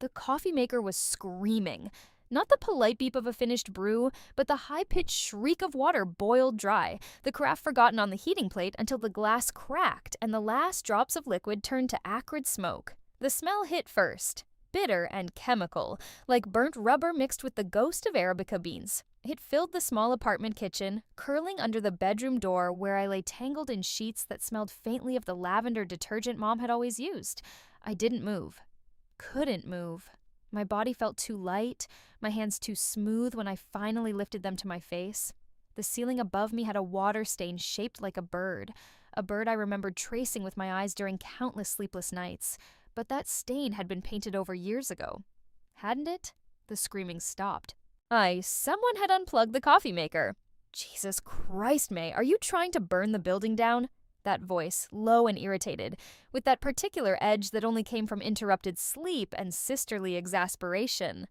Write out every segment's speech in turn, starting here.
The coffee maker was screaming. Not the polite beep of a finished brew, but the high-pitched shriek of water boiled dry, the carafe forgotten on the heating plate until the glass cracked and the last drops of liquid turned to acrid smoke. The smell hit first, bitter and chemical, like burnt rubber mixed with the ghost of Arabica beans. It filled the small apartment kitchen, curling under the bedroom door where I lay tangled in sheets that smelled faintly of the lavender detergent Mom had always used. I didn't move. Couldn't move. My body felt too light, my hands too smooth when I finally lifted them to my face. The ceiling above me had a water stain shaped like a bird I remembered tracing with my eyes during countless sleepless nights. But that stain had been painted over years ago. Hadn't it? The screaming stopped. Someone had unplugged the coffee maker. Jesus Christ, May, are you trying to burn the building down? That voice, low and irritated, with that particular edge that only came from interrupted sleep and sisterly exasperation.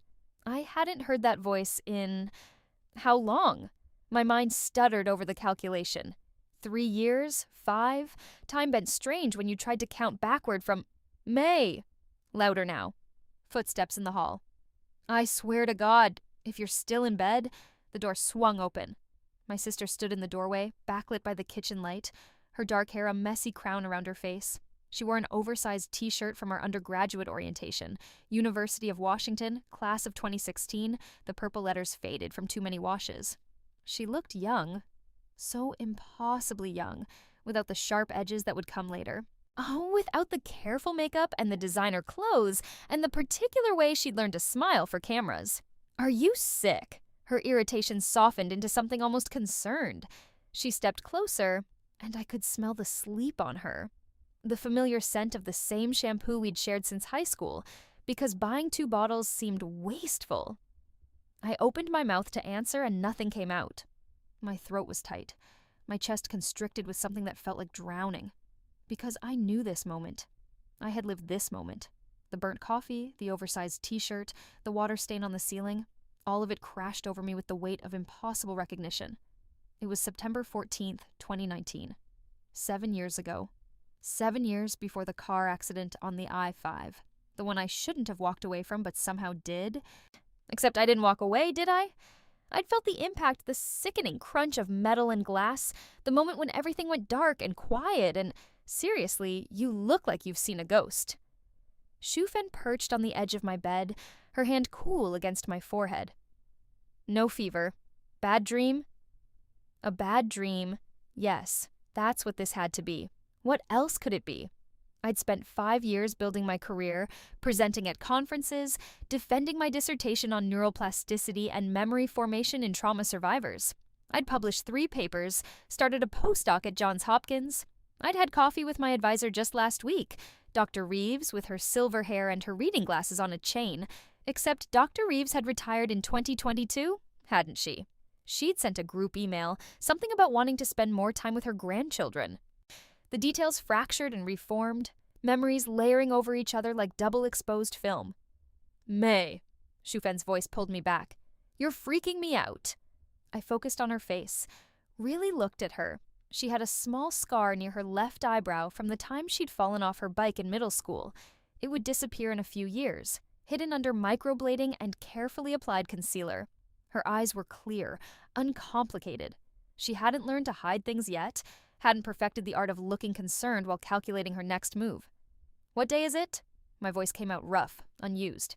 I hadn't heard that voice in... how long? My mind stuttered over the calculation. 3 years? 5? Time bent strange when you tried to count backward from... May! Louder now. Footsteps in the hall. I swear to God, if you're still in bed... The door swung open. My sister stood in the doorway, backlit by the kitchen light, her dark hair a messy crown around her face. She wore an oversized t-shirt from our undergraduate orientation. University of Washington, class of 2016, the purple letters faded from too many washes. She looked young. So impossibly young, without the sharp edges that would come later. Oh, without the careful makeup and the designer clothes and the particular way she'd learned to smile for cameras. Are you sick? Her irritation softened into something almost concerned. She stepped closer, and I could smell the sleep on her. The familiar scent of the same shampoo we'd shared since high school, because buying 2 bottles seemed wasteful. I opened my mouth to answer and nothing came out. My throat was tight, my chest constricted with something that felt like drowning. Because I knew this moment. I had lived this moment. The burnt coffee, the oversized t-shirt, the water stain on the ceiling, all of it crashed over me with the weight of impossible recognition. It was September 14th, 2019. 7 years ago. 7 years before the car accident on the I-5. The one I shouldn't have walked away from but somehow did. Except I didn't walk away, did I? I'd felt the impact, the sickening crunch of metal and glass, the moment when everything went dark and quiet and, seriously, you look like you've seen a ghost. Shufen perched on the edge of my bed, her hand cool against my forehead. No fever. Bad dream? A bad dream. Yes, that's what this had to be. What else could it be? I'd spent 5 years building my career, presenting at conferences, defending my dissertation on neuroplasticity and memory formation in trauma survivors. I'd published 3 papers, started a postdoc at Johns Hopkins. I'd had coffee with my advisor just last week, Dr. Reeves, with her silver hair and her reading glasses on a chain. Except Dr. Reeves had retired in 2022, hadn't she? She'd sent a group email, something about wanting to spend more time with her grandchildren. The details fractured and reformed, memories layering over each other like double-exposed film. May, Shufen's voice pulled me back. You're freaking me out. I focused on her face, really looked at her. She had a small scar near her left eyebrow from the time she'd fallen off her bike in middle school. It would disappear in a few years, hidden under microblading and carefully applied concealer. Her eyes were clear, uncomplicated. She hadn't learned to hide things yet, hadn't perfected the art of looking concerned while calculating her next move. What day is it? My voice came out rough, unused.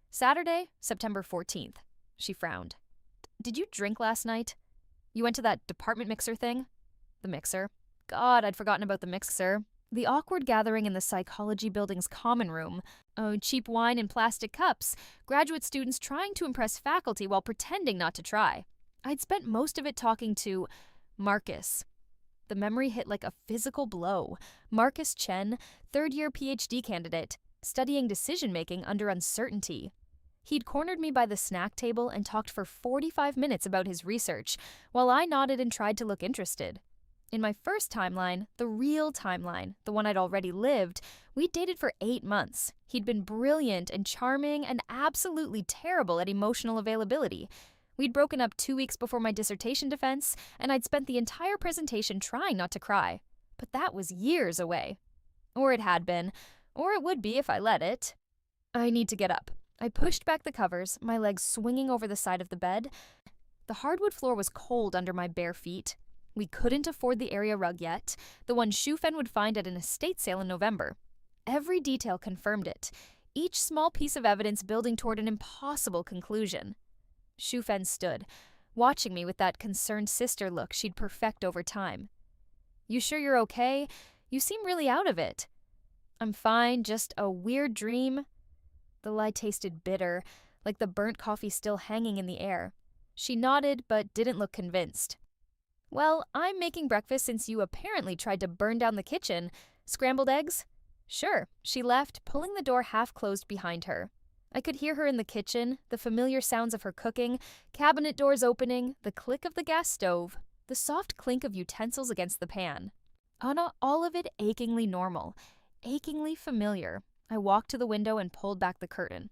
Saturday, September 14th. She frowned. Did you drink last night? You went to that department mixer thing? The mixer. God, I'd forgotten about the mixer. The awkward gathering in the psychology building's common room. Oh, cheap wine in plastic cups. Graduate students trying to impress faculty while pretending not to try. I'd spent most of it talking to Marcus. The memory hit like a physical blow. Marcus Chen, third-year PhD candidate, studying decision-making under uncertainty. He'd cornered me by the snack table and talked for 45 minutes about his research, while I nodded and tried to look interested. In my first timeline, the real timeline, the one I'd already lived, we'd dated for 8 months. He'd been brilliant and charming and absolutely terrible at emotional availability. We'd broken up 2 weeks before my dissertation defense, and I'd spent the entire presentation trying not to cry. But that was years away. Or it had been, or it would be if I let it. I need to get up. I pushed back the covers, my legs swinging over the side of the bed. The hardwood floor was cold under my bare feet. We couldn't afford the area rug yet, the one Shufen would find at an estate sale in November. Every detail confirmed it, each small piece of evidence building toward an impossible conclusion. Shufen stood, watching me with that concerned sister look she'd perfect over time. "You sure you're okay? You seem really out of it." "I'm fine, just a weird dream." The lie tasted bitter, like the burnt coffee still hanging in the air. She nodded, but didn't look convinced. "Well, I'm making breakfast since you apparently tried to burn down the kitchen. Scrambled eggs?" "Sure." She left, pulling the door half closed behind her. I could hear her in the kitchen, the familiar sounds of her cooking, cabinet doors opening, the click of the gas stove, the soft clink of utensils against the pan. All of it achingly normal, achingly familiar. I walked to the window and pulled back the curtain.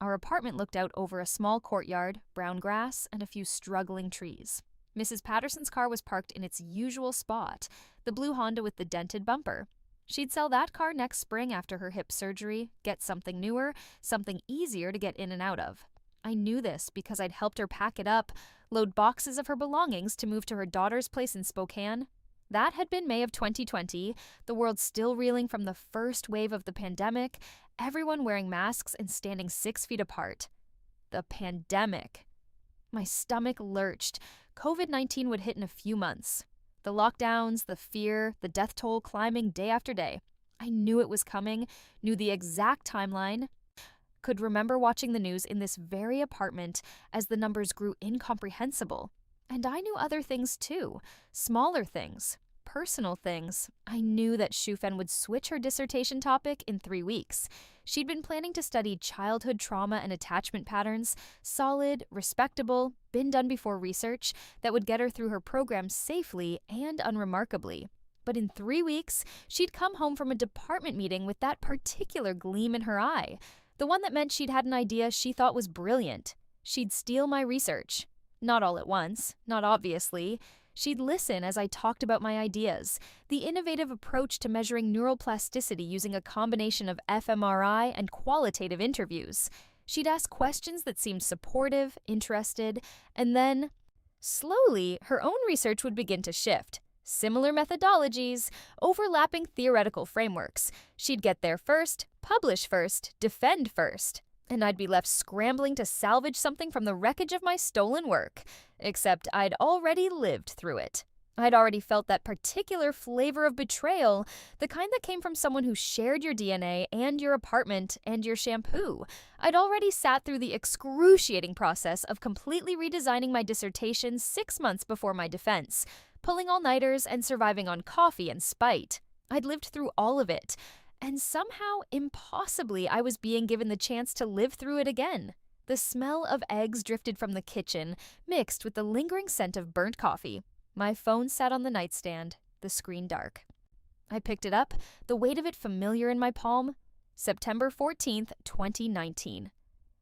Our apartment looked out over a small courtyard, brown grass, and a few struggling trees. Mrs. Patterson's car was parked in its usual spot, the blue Honda with the dented bumper. She'd sell that car next spring after her hip surgery, get something newer, something easier to get in and out of. I knew this because I'd helped her pack it up, load boxes of her belongings to move to her daughter's place in Spokane. That had been May of 2020, the world still reeling from the first wave of the pandemic, everyone wearing masks and standing 6 feet apart. The pandemic. My stomach lurched. COVID-19 would hit in a few months. The lockdowns, the fear, the death toll climbing day after day. I knew it was coming, knew the exact timeline, could remember watching the news in this very apartment as the numbers grew incomprehensible. And I knew other things too, smaller things, personal things. I knew that Shufen would switch her dissertation topic in 3 weeks. She'd been planning to study childhood trauma and attachment patterns, solid, respectable, been done before research that would get her through her program safely and unremarkably. But in 3 weeks, she'd come home from a department meeting with that particular gleam in her eye, the one that meant she'd had an idea she thought was brilliant. She'd steal my research. Not all at once, not obviously. She'd listen as I talked about my ideas, the innovative approach to measuring neural plasticity using a combination of fMRI and qualitative interviews. She'd ask questions that seemed supportive, interested, and then, slowly, her own research would begin to shift. Similar methodologies, overlapping theoretical frameworks. She'd get there first, publish first, defend first. And I'd be left scrambling to salvage something from the wreckage of my stolen work. Except I'd already lived through it. I'd already felt that particular flavor of betrayal, the kind that came from someone who shared your DNA and your apartment and your shampoo. I'd already sat through the excruciating process of completely redesigning my dissertation 6 months before my defense, pulling all-nighters and surviving on coffee and spite. I'd lived through all of it. And somehow, impossibly, I was being given the chance to live through it again. The smell of eggs drifted from the kitchen, mixed with the lingering scent of burnt coffee. My phone sat on the nightstand, the screen dark. I picked it up, the weight of it familiar in my palm. September 14th, 2019.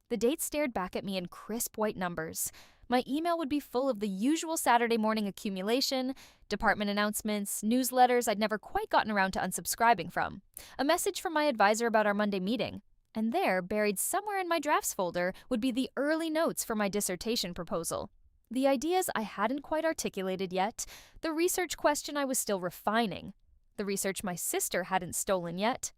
The date stared back at me in crisp white numbers. My email would be full of the usual Saturday morning accumulation, department announcements, newsletters I'd never quite gotten around to unsubscribing from, a message from my advisor about our Monday meeting, and there, buried somewhere in my drafts folder, would be the early notes for my dissertation proposal. The ideas I hadn't quite articulated yet, the research question I was still refining, the research my sister hadn't stolen yet.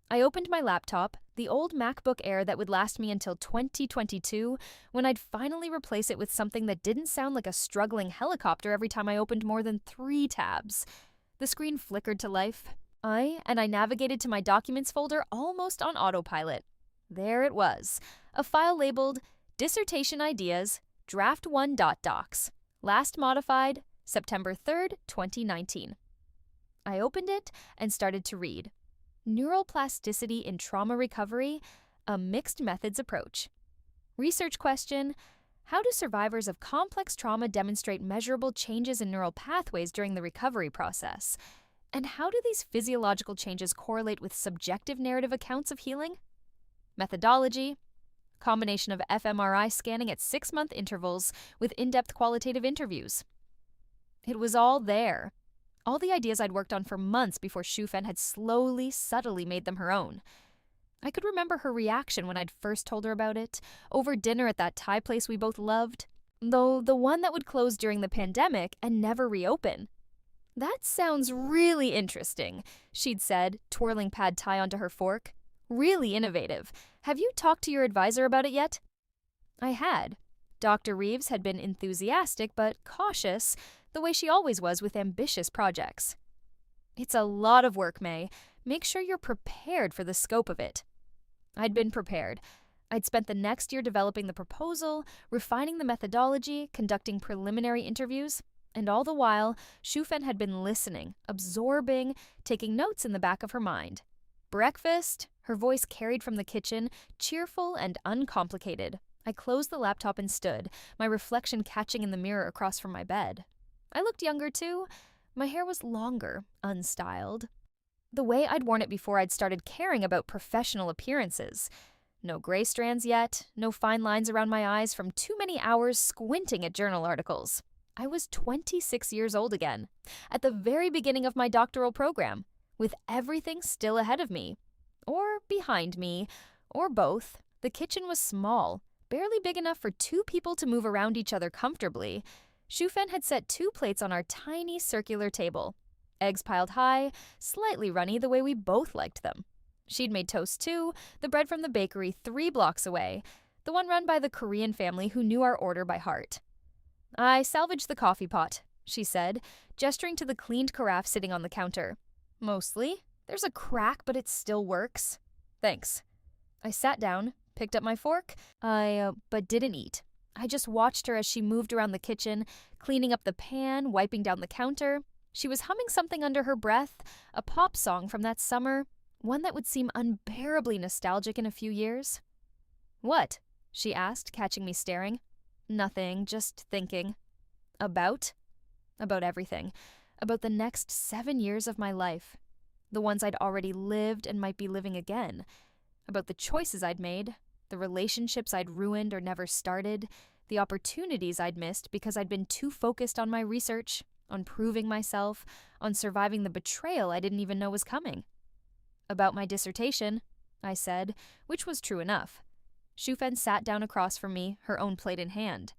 I opened my laptop, the old MacBook Air that would last me until 2022, when I'd finally replace it with something that didn't sound like a struggling helicopter every time I opened more than 3 tabs. The screen flickered to life. I navigated to my documents folder almost on autopilot. There it was, a file labeled Dissertation Ideas, Draft 1.docs, last modified September 3rd, 2019. I opened it and started to read. Neural Plasticity in Trauma Recovery, a Mixed Methods Approach. Research question: how do survivors of complex trauma demonstrate measurable changes in neural pathways during the recovery process? And how do these physiological changes correlate with subjective narrative accounts of healing? Methodology: combination of fMRI scanning at 6-month intervals with in-depth qualitative interviews. It was all there. All the ideas I'd worked on for months before Shufen had slowly, subtly made them her own. I could remember her reaction when I'd first told her about it, over dinner at that Thai place we both loved, though the one that would close during the pandemic and never reopen. "That sounds really interesting," she'd said, twirling pad thai onto her fork. "Really innovative. Have you talked to your advisor about it yet?" I had. Dr. Reeves had been enthusiastic but cautious, the way she always was with ambitious projects. "It's a lot of work, May. Make sure you're prepared for the scope of it." I'd been prepared. I'd spent the next year developing the proposal, refining the methodology, conducting preliminary interviews, and all the while, Shufen had been listening, absorbing, taking notes in the back of her mind. "Breakfast?" Her voice carried from the kitchen, cheerful and uncomplicated. I closed the laptop and stood, my reflection catching in the mirror across from my bed. I looked younger, too. My hair was longer, unstyled. The way I'd worn it before I'd started caring about professional appearances. No gray strands yet, no fine lines around my eyes from too many hours squinting at journal articles. I was 26 years old again, at the very beginning of my doctoral program, with everything still ahead of me. Or behind me, or both. The kitchen was small, barely big enough for two people to move around each other comfortably. Shufen had set 2 plates on our tiny circular table. Eggs piled high, slightly runny the way we both liked them. She'd made toast too, the bread from the bakery 3 blocks away, the one run by the Korean family who knew our order by heart. "I salvaged the coffee pot," she said, gesturing to the cleaned carafe sitting on the counter. "Mostly. There's a crack, but it still works." "Thanks." I sat down, picked up my fork, but didn't eat. I just watched her as she moved around the kitchen, cleaning up the pan, wiping down the counter. She was humming something under her breath, a pop song from that summer, one that would seem unbearably nostalgic in a few years. "What?" she asked, catching me staring. "Nothing, just thinking." "About?" "About everything. About the next 7 years of my life. The ones I'd already lived and might be living again. About the choices I'd made, the relationships I'd ruined or never started, the opportunities I'd missed because I'd been too focused on my research, on proving myself, on surviving the betrayal I didn't even know was coming." "About my dissertation," I said, which was true enough. Shufen sat down across from me, her own plate in hand.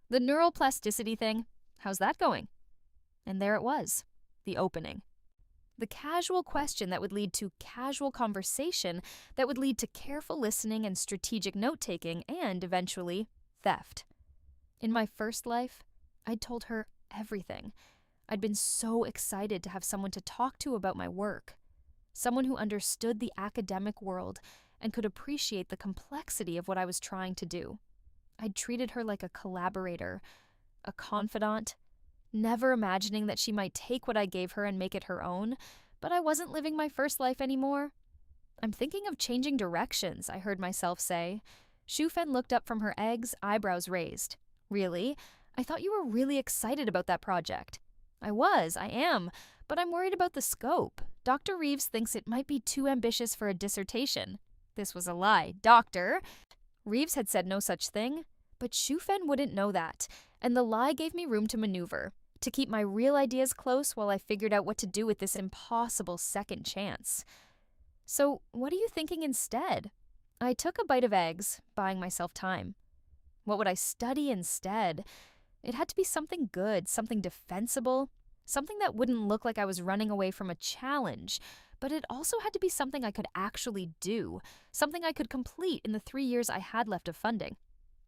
"The neural plasticity thing, how's that going?" And there it was, the opening. The casual question that would lead to casual conversation that would lead to careful listening and strategic note-taking and, eventually, theft. In my first life, I'd told her everything. I'd been so excited to have someone to talk to about my work. Someone who understood the academic world and could appreciate the complexity of what I was trying to do. I'd treated her like a collaborator, a confidant, never imagining that she might take what I gave her and make it her own, but I wasn't living my first life anymore. "I'm thinking of changing directions," I heard myself say. Shufen looked up from her eggs, eyebrows raised. "Really? I thought you were really excited about that project." I am, but I'm worried about the scope. Dr. Reeves thinks it might be too ambitious for a dissertation." This was a lie. Doctor Reeves had said no such thing, but Shufen wouldn't know that, and the lie gave me room to maneuver, to keep my real ideas close while I figured out what to do with this impossible second chance. "So, what are you thinking instead?" I took a bite of eggs, buying myself time. What would I study instead? It had to be something good, something defensible, something that wouldn't look like I was running away from a challenge, but it also had to be something I could actually do, something I could complete in the 3 years I had left of funding.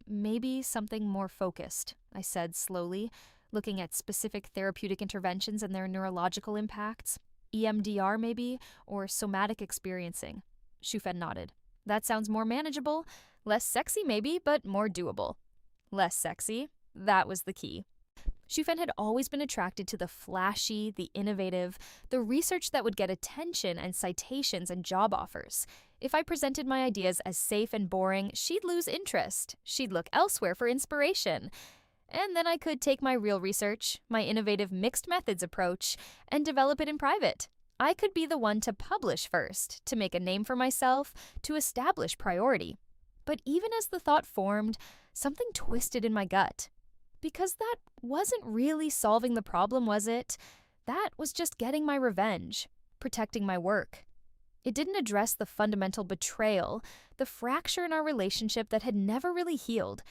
"Maybe something more focused," I said slowly, looking at specific therapeutic interventions and their neurological impacts. EMDR maybe, or somatic experiencing. Shufen nodded. "That sounds more manageable. Less sexy maybe, but more doable." Less sexy. That was the key. Shufen had always been attracted to the flashy, the innovative, the research that would get attention and citations and job offers. If I presented my ideas as safe and boring, she'd lose interest. She'd look elsewhere for inspiration. And then I could take my real research, my innovative mixed methods approach, and develop it in private. I could be the one to publish first, to make a name for myself, to establish priority. But even as the thought formed, something twisted in my gut. Because that wasn't really solving the problem, was it? That was just getting my revenge, protecting my work. It didn't address the fundamental betrayal, the fracture in our relationship that had never really healed,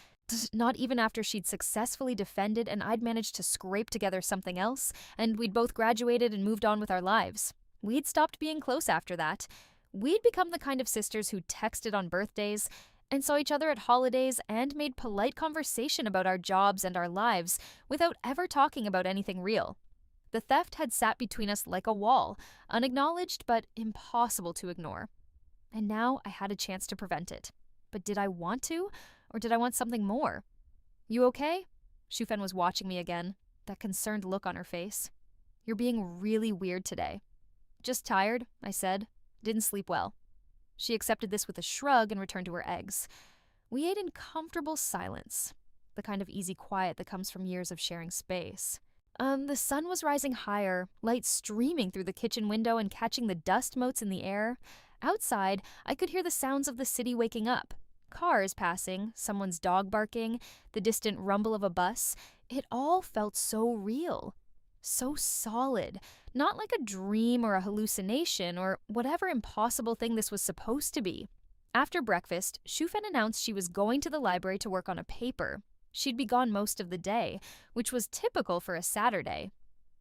not even after she'd successfully defended and I'd managed to scrape together something else, and we'd both graduated and moved on with our lives. We'd stopped being close after that. We'd become the kind of sisters who texted on birthdays and saw each other at holidays and made polite conversation about our jobs and our lives without ever talking about anything real. The theft had sat between us like a wall, unacknowledged but impossible to ignore. And now I had a chance to prevent it. But did I want to? Or did I want something more? You okay? Shufen was watching me again, that concerned look on her face. You're being really weird today. Just tired, I said. Didn't sleep well. She accepted this with a shrug and returned to her eggs. We ate in comfortable silence, the kind of easy quiet that comes from years of sharing space. The sun was rising higher, light streaming through the kitchen window and catching the dust motes in the air. Outside, I could hear the sounds of the city waking up. Cars passing, someone's dog barking, the distant rumble of a bus. It all felt so real, so solid, not like a dream or a hallucination or whatever impossible thing this was supposed to be. After breakfast, Shufen announced she was going to the library to work on a paper. She'd be gone most of the day, which was typical for a Saturday.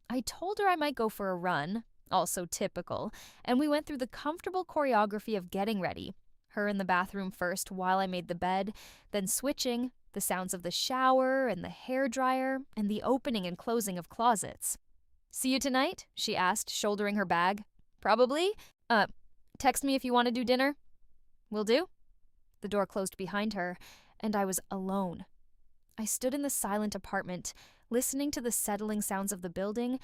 I told her I might go for a run, also typical, and we went through the comfortable choreography of getting ready. Her in the bathroom first while I made the bed, then switching, the sounds of the shower and the hairdryer and the opening and closing of closets. See you tonight? She asked, shouldering her bag. Probably. Text me if you want to do dinner. Will do? The door closed behind her, and I was alone. I stood in the silent apartment, listening to the settling sounds of the building,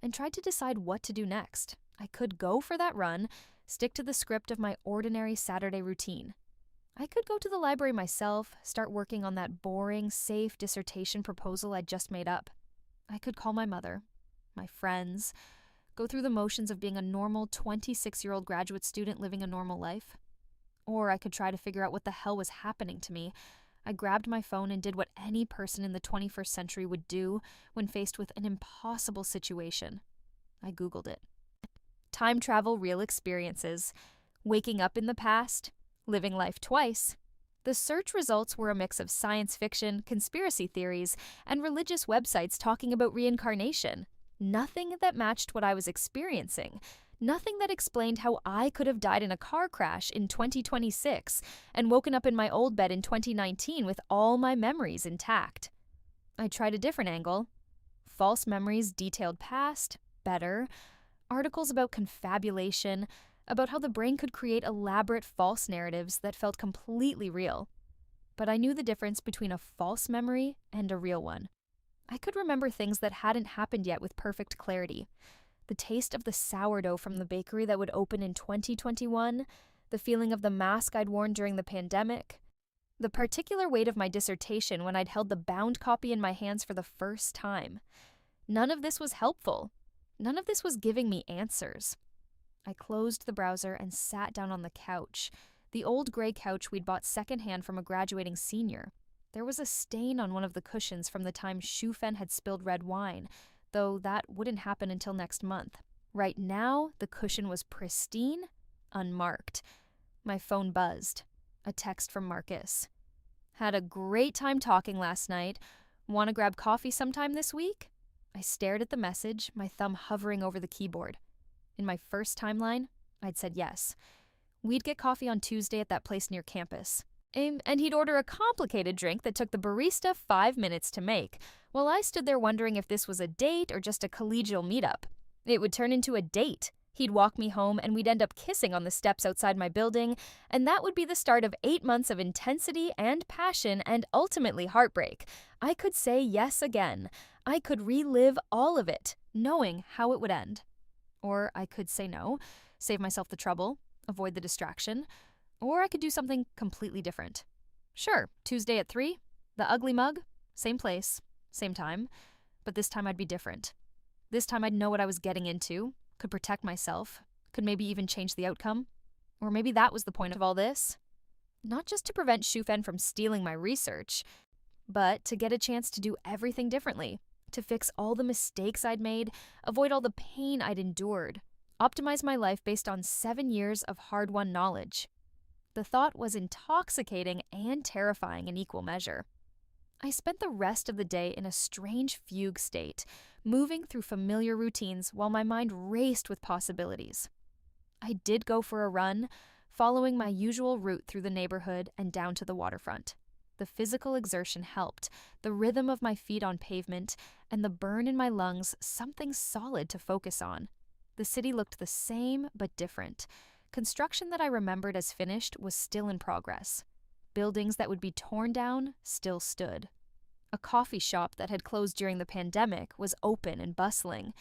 and tried to decide what to do next. I could go for that run, stick to the script of my ordinary Saturday routine. I could go to the library myself, start working on that boring, safe dissertation proposal I'd just made up. I could call my mother, my friends, go through the motions of being a normal 26-year-old graduate student living a normal life. Or I could try to figure out what the hell was happening to me. I grabbed my phone and did what any person in the 21st century would do when faced with an impossible situation. I Googled it. Time travel real experiences. Waking up in the past. Living life twice. The search results were a mix of science fiction, conspiracy theories, and religious websites talking about reincarnation. Nothing that matched what I was experiencing. Nothing that explained how I could have died in a car crash in 2026 and woken up in my old bed in 2019 with all my memories intact. I tried a different angle. False memories detailed past, better. Articles about confabulation, about how the brain could create elaborate false narratives that felt completely real. But I knew the difference between a false memory and a real one. I could remember things that hadn't happened yet with perfect clarity. The taste of the sourdough from the bakery that would open in 2021, the feeling of the mask I'd worn during the pandemic, the particular weight of my dissertation when I'd held the bound copy in my hands for the first time. None of this was helpful. None of this was giving me answers. I closed the browser and sat down on the couch, the old gray couch we'd bought secondhand from a graduating senior. There was a stain on one of the cushions from the time Shufen had spilled red wine, though that wouldn't happen until next month. Right now, the cushion was pristine, unmarked. My phone buzzed. A text from Marcus. Had a great time talking last night. Want to grab coffee sometime this week? I stared at the message, my thumb hovering over the keyboard. In my first timeline, I'd said yes. We'd get coffee on Tuesday at that place near campus. And he'd order a complicated drink that took the barista 5 minutes to make, while I stood there wondering if this was a date or just a collegial meetup. It would turn into a date. He'd walk me home and we'd end up kissing on the steps outside my building, and that would be the start of 8 months of intensity and passion and ultimately heartbreak. I could say yes again. I could relive all of it, knowing how it would end. Or I could say no, save myself the trouble, avoid the distraction. Or I could do something completely different. Sure, Tuesday at 3, the Ugly Mug, same place, same time, but this time I'd be different. This time I'd know what I was getting into, could protect myself, could maybe even change the outcome. Or maybe that was the point of all this. Not just to prevent Shufen from stealing my research, but to get a chance to do everything differently, to fix all the mistakes I'd made, avoid all the pain I'd endured, Optimize my life based on 7 years of hard-won knowledge. The thought was intoxicating and terrifying in equal measure. I spent the rest of the day in a strange fugue state, moving through familiar routines while my mind raced with possibilities. I did go for a run, following my usual route through the neighborhood and down to the waterfront. The physical exertion helped, the rhythm of my feet on pavement, and the burn in my lungs something solid to focus on. The city looked the same but different. Construction that I remembered as finished was still in progress. Buildings that would be torn down still stood. A coffee shop that had closed during the pandemic was open and bustling.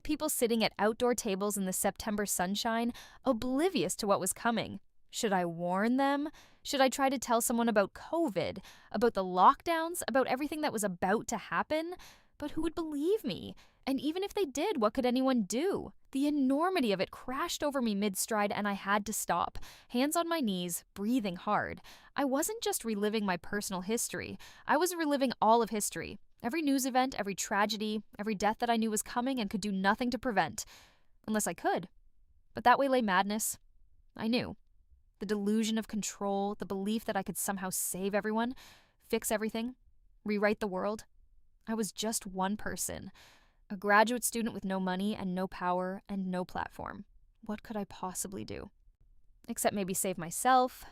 People sitting at outdoor tables in the September sunshine, oblivious to what was coming. Should I warn them? Should I try to tell someone about COVID, about the lockdowns, about everything that was about to happen? But who would believe me? And even if they did, what could anyone do? The enormity of it crashed over me mid-stride and I had to stop, hands on my knees, breathing hard. I wasn't just reliving my personal history. I was reliving all of history. Every news event, every tragedy, every death that I knew was coming and could do nothing to prevent. Unless I could. But that way lay madness. I knew. The delusion of control, the belief that I could somehow save everyone, fix everything, rewrite the world. I was just one person, a graduate student with no money and no power and no platform. What could I possibly do? Except maybe save myself,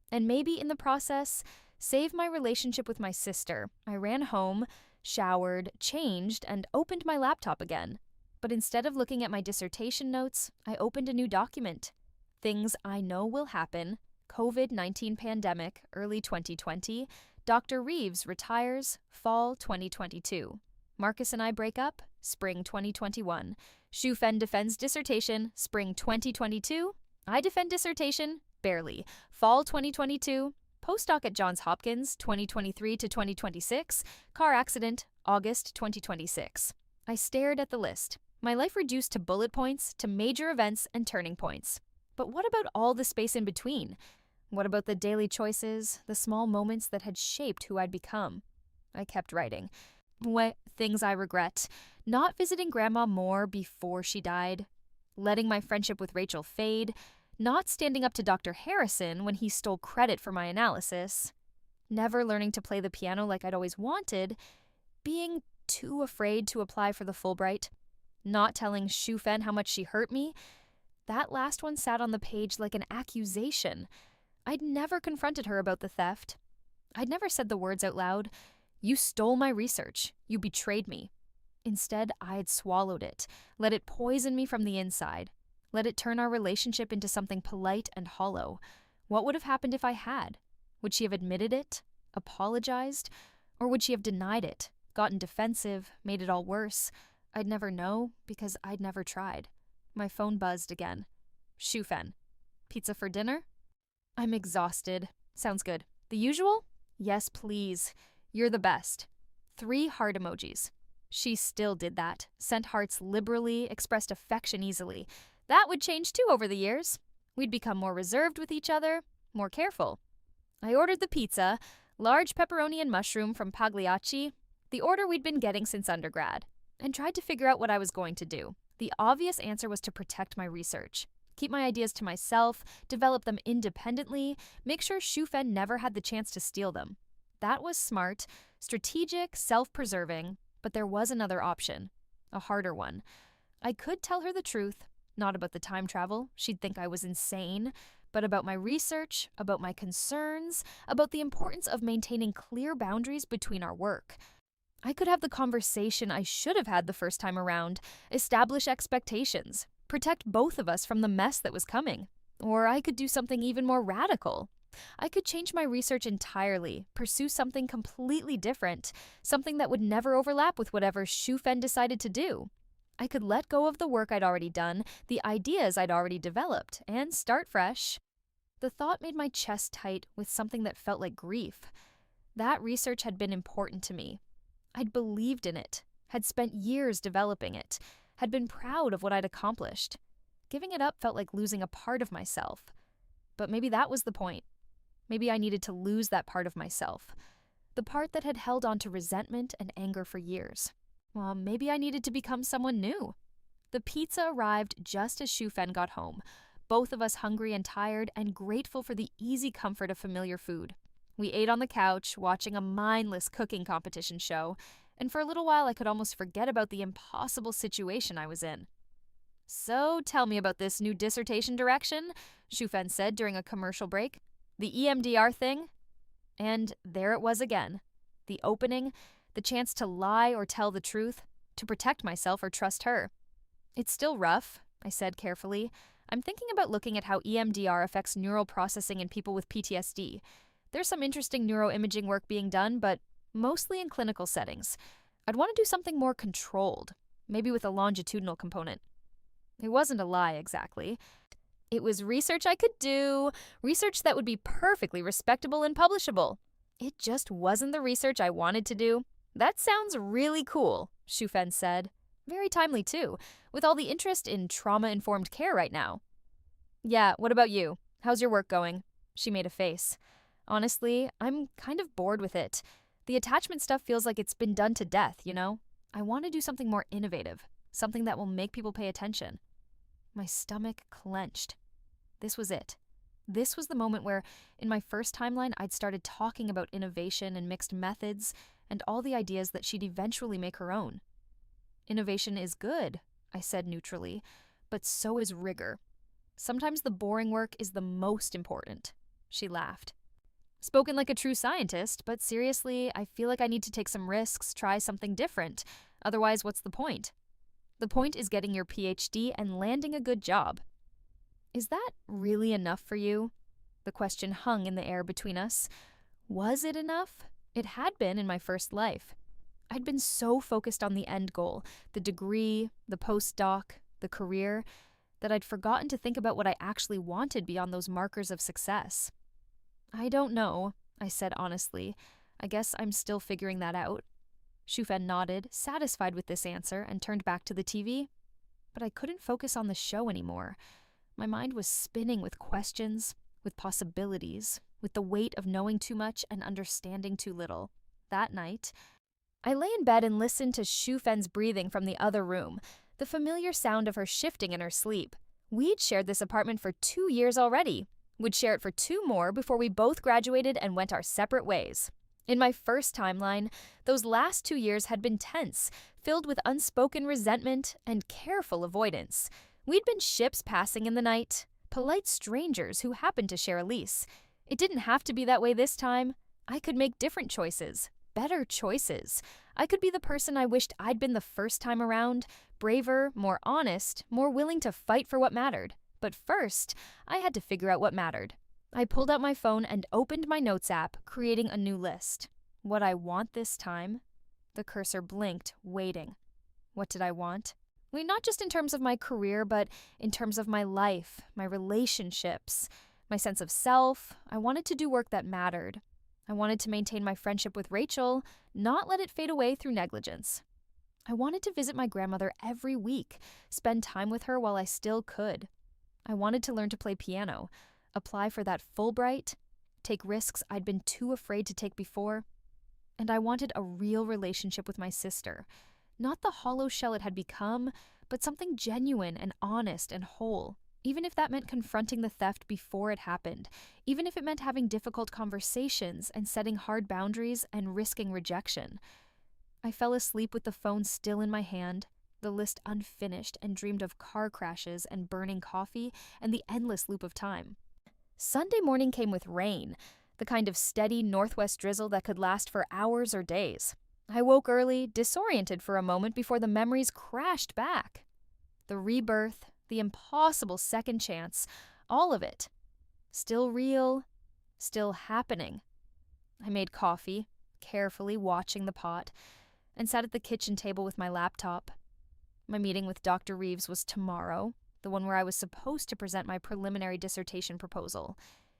and maybe in the process, save my relationship with my sister. I ran home, showered, changed, and opened my laptop again. But instead of looking at my dissertation notes, I opened a new document. Things I know will happen, COVID-19 pandemic, early 2020, Dr. Reeves retires, fall 2022. Marcus and I break up, spring 2021. Shu Fen defends dissertation, spring 2022. I defend dissertation, barely, fall 2022. Postdoc at Johns Hopkins, 2023 to 2026. Car accident, August 2026. I stared at the list. My life reduced to bullet points, to major events and turning points. But what about all the space in between? What about the daily choices, the small moments that had shaped who I'd become? I kept writing. Things I regret. Not visiting Grandma more before she died. Letting my friendship with Rachel fade. Not standing up to Dr. Harrison when he stole credit for my analysis. Never learning to play the piano like I'd always wanted. Being too afraid to apply for the Fulbright. Not telling Shu Fen how much she hurt me. That last one sat on the page like an accusation. I'd never confronted her about the theft. I'd never said the words out loud. You stole my research. You betrayed me. Instead, I'd swallowed it, let it poison me from the inside, let it turn our relationship into something polite and hollow. What would have happened if I had? Would she have admitted it, apologized, or would she have denied it, gotten defensive, made it all worse? I'd never know because I'd never tried. My phone buzzed again. Shu Fen. Pizza for dinner? I'm exhausted. Sounds good. The usual? Yes, please. You're the best. 3 heart emojis. She still did that. Sent hearts liberally, expressed affection easily. That would change too over the years. We'd become more reserved with each other, more careful. I ordered the pizza, large pepperoni and mushroom from Pagliacci, the order we'd been getting since undergrad, and tried to figure out what I was going to do. The obvious answer was to protect my research. Keep my ideas to myself, develop them independently, make sure Shu Fen never had the chance to steal them. That was smart, strategic, self-preserving, but there was another option, a harder one. I could tell her the truth, not about the time travel, she'd think I was insane, but about my research, about my concerns, about the importance of maintaining clear boundaries between our work. I could have the conversation I should have had the first time around, establish expectations, protect both of us from the mess that was coming. Or I could do something even more radical. I could change my research entirely, pursue something completely different, something that would never overlap with whatever Shu Fen decided to do. I could let go of the work I'd already done, the ideas I'd already developed, and start fresh. The thought made my chest tight with something that felt like grief. That research had been important to me. I'd believed in it, had spent years developing it, had been proud of what I'd accomplished. Giving it up felt like losing a part of myself. But maybe that was the point. Maybe I needed to lose that part of myself, the part that had held on to resentment and anger for years. Well, maybe I needed to become someone new. The pizza arrived just as Shufen got home, both of us hungry and tired and grateful for the easy comfort of familiar food. We ate on the couch, watching a mindless cooking competition show, and for a little while I could almost forget about the impossible situation I was in. "So tell me about this new dissertation direction," Shufen said during a commercial break. "The EMDR thing?" And there it was again. The opening, the chance to lie or tell the truth, to protect myself or trust her. "It's still rough," I said carefully. "I'm thinking about looking at how EMDR affects neural processing in people with PTSD. There's some interesting neuroimaging work being done, but mostly in clinical settings. I'd want to do something more controlled, maybe with a longitudinal component." It wasn't a lie, exactly. It was research I could do, research that would be perfectly respectable and publishable. It just wasn't the research I wanted to do. "That sounds really cool," Shufen said. Very timely, too, with all the interest in trauma-informed care right now. "Yeah, what about you? How's your work going?" She made a face. "Honestly, I'm kind of bored with it. The attachment stuff feels like it's been done to death, you know? I want to do something more innovative, something that will make people pay attention." My stomach clenched. This was it. This was the moment where, in my first timeline, I'd started talking about innovation and mixed methods and all the ideas that she'd eventually make her own. "Innovation is good," I said neutrally, "but so is rigor. Sometimes the boring work is the most important." She laughed. "Spoken like a true scientist, but seriously, I feel like I need to take some risks, try something different. Otherwise, what's the point? The point is getting your PhD and landing a good job." "Is that really enough for you?" The question hung in the air between us. Was it enough? It had been in my first life. I'd been so focused on the end goal, the degree, the postdoc, the career, that I'd forgotten to think about what I actually wanted beyond those markers of success. "I don't know," I said honestly. "I guess I'm still figuring that out." Shufen nodded, satisfied with this answer, and turned back to the TV. But I couldn't focus on the show anymore. My mind was spinning with questions, with possibilities, with the weight of knowing too much and understanding too little. That night, I lay in bed and listened to Shufen's breathing from the other room, the familiar sound of her shifting in her sleep. We'd shared this apartment for 2 years already. Would share it for 2 more before we both graduated and went our separate ways. In my first timeline, those last 2 years had been tense, filled with unspoken resentment and careful avoidance. We'd been ships passing in the night, polite strangers who happened to share a lease. It didn't have to be that way this time. I could make different choices, better choices. I could be the person I wished I'd been the first time around, braver, more honest, more willing to fight for what mattered. But first, I had to figure out what mattered. I pulled out my phone and opened my notes app, creating a new list. What I want this time? The cursor blinked, waiting. What did I want? Not just in terms of my career, but in terms of my life, my relationships, my sense of self. I wanted to do work that mattered. I wanted to maintain my friendship with Rachel, not let it fade away through negligence. I wanted to visit my grandmother every week, spend time with her while I still could. I wanted to learn to play piano, apply for that Fulbright, take risks I'd been too afraid to take before. And I wanted a real relationship with my sister. Not the hollow shell it had become, but something genuine and honest and whole. Even if that meant confronting the theft before it happened. Even if it meant having difficult conversations and setting hard boundaries and risking rejection. I fell asleep with the phone still in my hand, the list unfinished, and dreamed of car crashes and burning coffee and the endless loop of time. Sunday morning came with rain, the kind of steady northwest drizzle that could last for hours or days. I woke early, disoriented for a moment before the memories crashed back. The rebirth, the impossible second chance, all of it. Still real, still happening. I made coffee, carefully watching the pot, and sat at the kitchen table with my laptop. My meeting with Dr. Reeves was tomorrow, the one where I was supposed to present my preliminary dissertation proposal.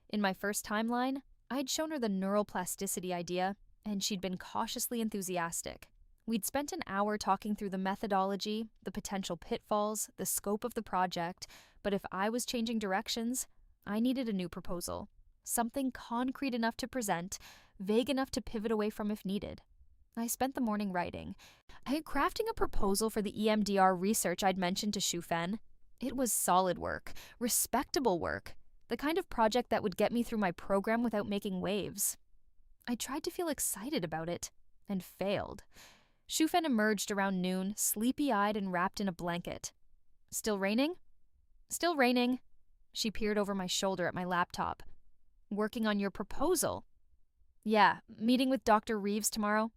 In my first timeline, I'd shown her the neuroplasticity idea, and she'd been cautiously enthusiastic. We'd spent an hour talking through the methodology, the potential pitfalls, the scope of the project, but if I was changing directions, I needed a new proposal. Something concrete enough to present, vague enough to pivot away from if needed. I spent the morning writing. I had crafting a proposal for the EMDR research I'd mentioned to Shufen. It was solid work, respectable work, the kind of project that would get me through my program without making waves. I tried to feel excited about it, and failed. Shufen emerged around noon, sleepy-eyed and wrapped in a blanket. Still raining? Still raining. She peered over my shoulder at my laptop. Working on your proposal? Yeah, meeting with Dr. Reeves tomorrow.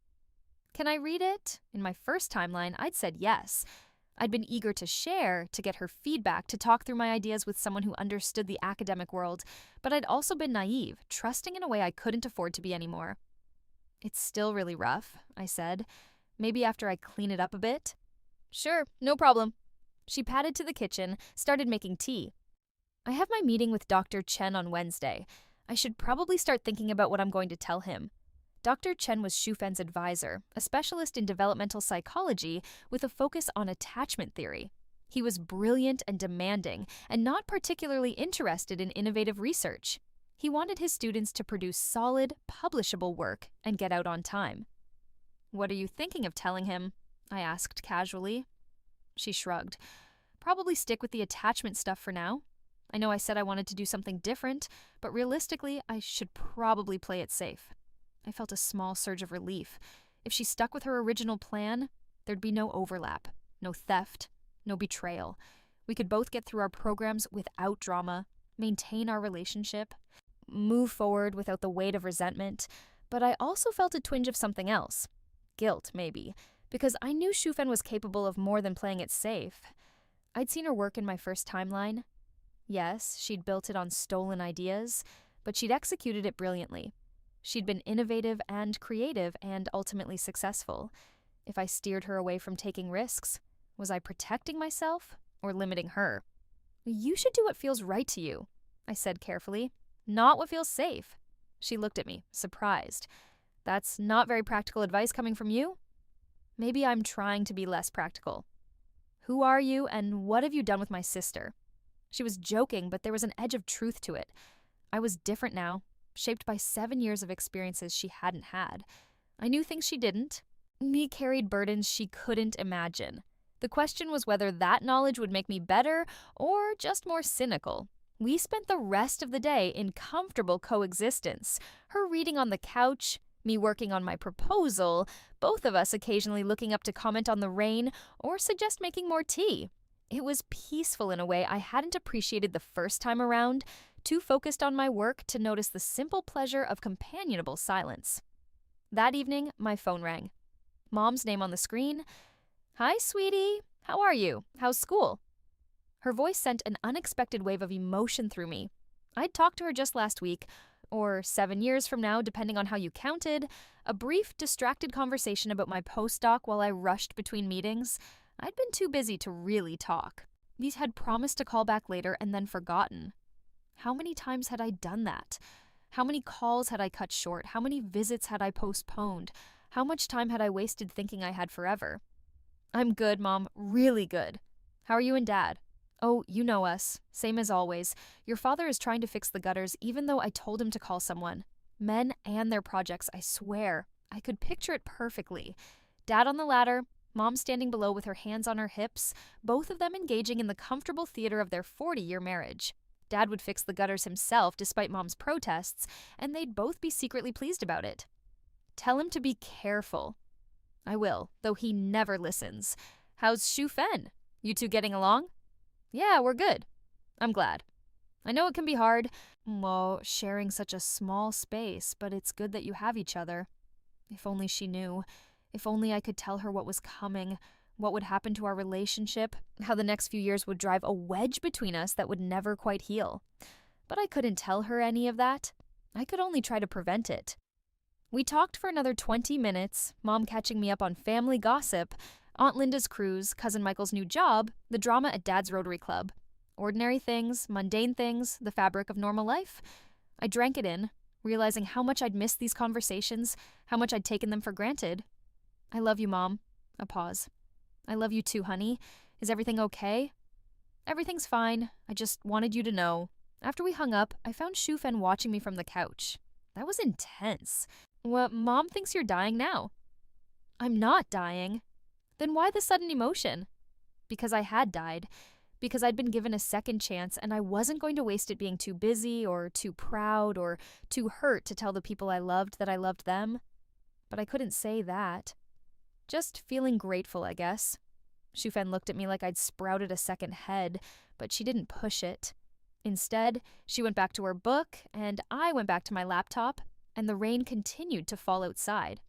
Can I read it? In my first timeline, I'd said yes. I'd been eager to share, to get her feedback, to talk through my ideas with someone who understood the academic world, but I'd also been naive, trusting in a way I couldn't afford to be anymore. It's still really rough, I said. Maybe after I clean it up a bit? Sure, no problem. She padded to the kitchen, started making tea. I have my meeting with Dr. Chen on Wednesday. I should probably start thinking about what I'm going to tell him. Dr. Chen was Shufen's advisor, a specialist in developmental psychology with a focus on attachment theory. He was brilliant and demanding, and not particularly interested in innovative research. He wanted his students to produce solid, publishable work and get out on time. What are you thinking of telling him? I asked casually. She shrugged. Probably stick with the attachment stuff for now. I know I said I wanted to do something different, but realistically, I should probably play it safe. I felt a small surge of relief. If she stuck with her original plan, there'd be no overlap, no theft, no betrayal. We could both get through our programs without drama, maintain our relationship, move forward without the weight of resentment. But I also felt a twinge of something else. Guilt, maybe, because I knew Shufen was capable of more than playing it safe. I'd seen her work in my first timeline. Yes, she'd built it on stolen ideas, but she'd executed it brilliantly. She'd been innovative and creative and ultimately successful. If I steered her away from taking risks, was I protecting myself or limiting her? You should do what feels right to you, I said carefully, not what feels safe. She looked at me, surprised. That's not very practical advice coming from you? Maybe I'm trying to be less practical. Who are you and what have you done with my sister? She was joking, but there was an edge of truth to it. I was different now, shaped by 7 years of experiences she hadn't had. I knew things she didn't. Me carried burdens she couldn't imagine. The question was whether that knowledge would make me better or just more cynical. We spent the rest of the day in comfortable coexistence, her reading on the couch, me working on my proposal, both of us occasionally looking up to comment on the rain or suggest making more tea. It was peaceful in a way I hadn't appreciated the first time around, too focused on my work to notice the simple pleasure of companionable silence. That evening, my phone rang. Mom's name on the screen. Hi, sweetie. How are you? How's school? Her voice sent an unexpected wave of emotion through me. I'd talked to her just last week, or 7 years from now, depending on how you counted, a brief, distracted conversation about my postdoc while I rushed between meetings. I'd been too busy to really talk. These had promised to call back later and then forgotten. How many times had I done that? How many calls had I cut short? How many visits had I postponed? How much time had I wasted thinking I had forever? I'm good, Mom. Really good. How are you and Dad? Oh, you know us. Same as always. Your father is trying to fix the gutters even though I told him to call someone. Men and their projects, I swear. I could picture it perfectly. Dad on the ladder, Mom standing below with her hands on her hips, both of them engaging in the comfortable theater of their 40-year marriage. Dad would fix the gutters himself despite Mom's protests, and they'd both be secretly pleased about it. Tell him to be careful. I will, though he never listens. How's Shufen? You two getting along? Yeah, we're good. I'm glad. I know it can be hard, sharing such a small space, but it's good that you have each other. If only she knew. If only I could tell her what was coming, what would happen to our relationship, how the next few years would drive a wedge between us that would never quite heal. But I couldn't tell her any of that. I could only try to prevent it. We talked for another 20 minutes, Mom catching me up on family gossip, Aunt Linda's cruise, Cousin Michael's new job, the drama at Dad's Rotary Club. Ordinary things, mundane things, the fabric of normal life. I drank it in, realizing how much I'd missed these conversations, how much I'd taken them for granted. I love you, Mom. A pause. I love you too, honey. Is everything okay? Everything's fine. I just wanted you to know. After we hung up, I found Shufen watching me from the couch. That was intense. Well, Mom thinks you're dying now. I'm not dying. Then why the sudden emotion? Because I had died. Because I'd been given a second chance and I wasn't going to waste it being too busy or too proud or too hurt to tell the people I loved that I loved them. But I couldn't say that. Just feeling grateful, I guess. Shufen looked at me like I'd sprouted a second head, but she didn't push it. Instead, she went back to her book, and I went back to my laptop, and the rain continued to fall outside.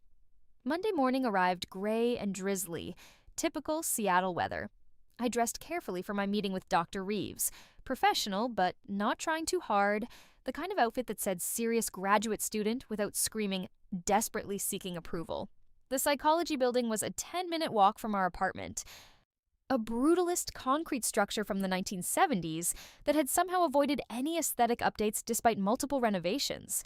Monday morning arrived gray and drizzly, typical Seattle weather. I dressed carefully for my meeting with Dr. Reeves, professional but not trying too hard, the kind of outfit that said serious graduate student without screaming, desperately seeking approval. The psychology building was a 10-minute walk from our apartment, a brutalist concrete structure from the 1970s that had somehow avoided any aesthetic updates despite multiple renovations.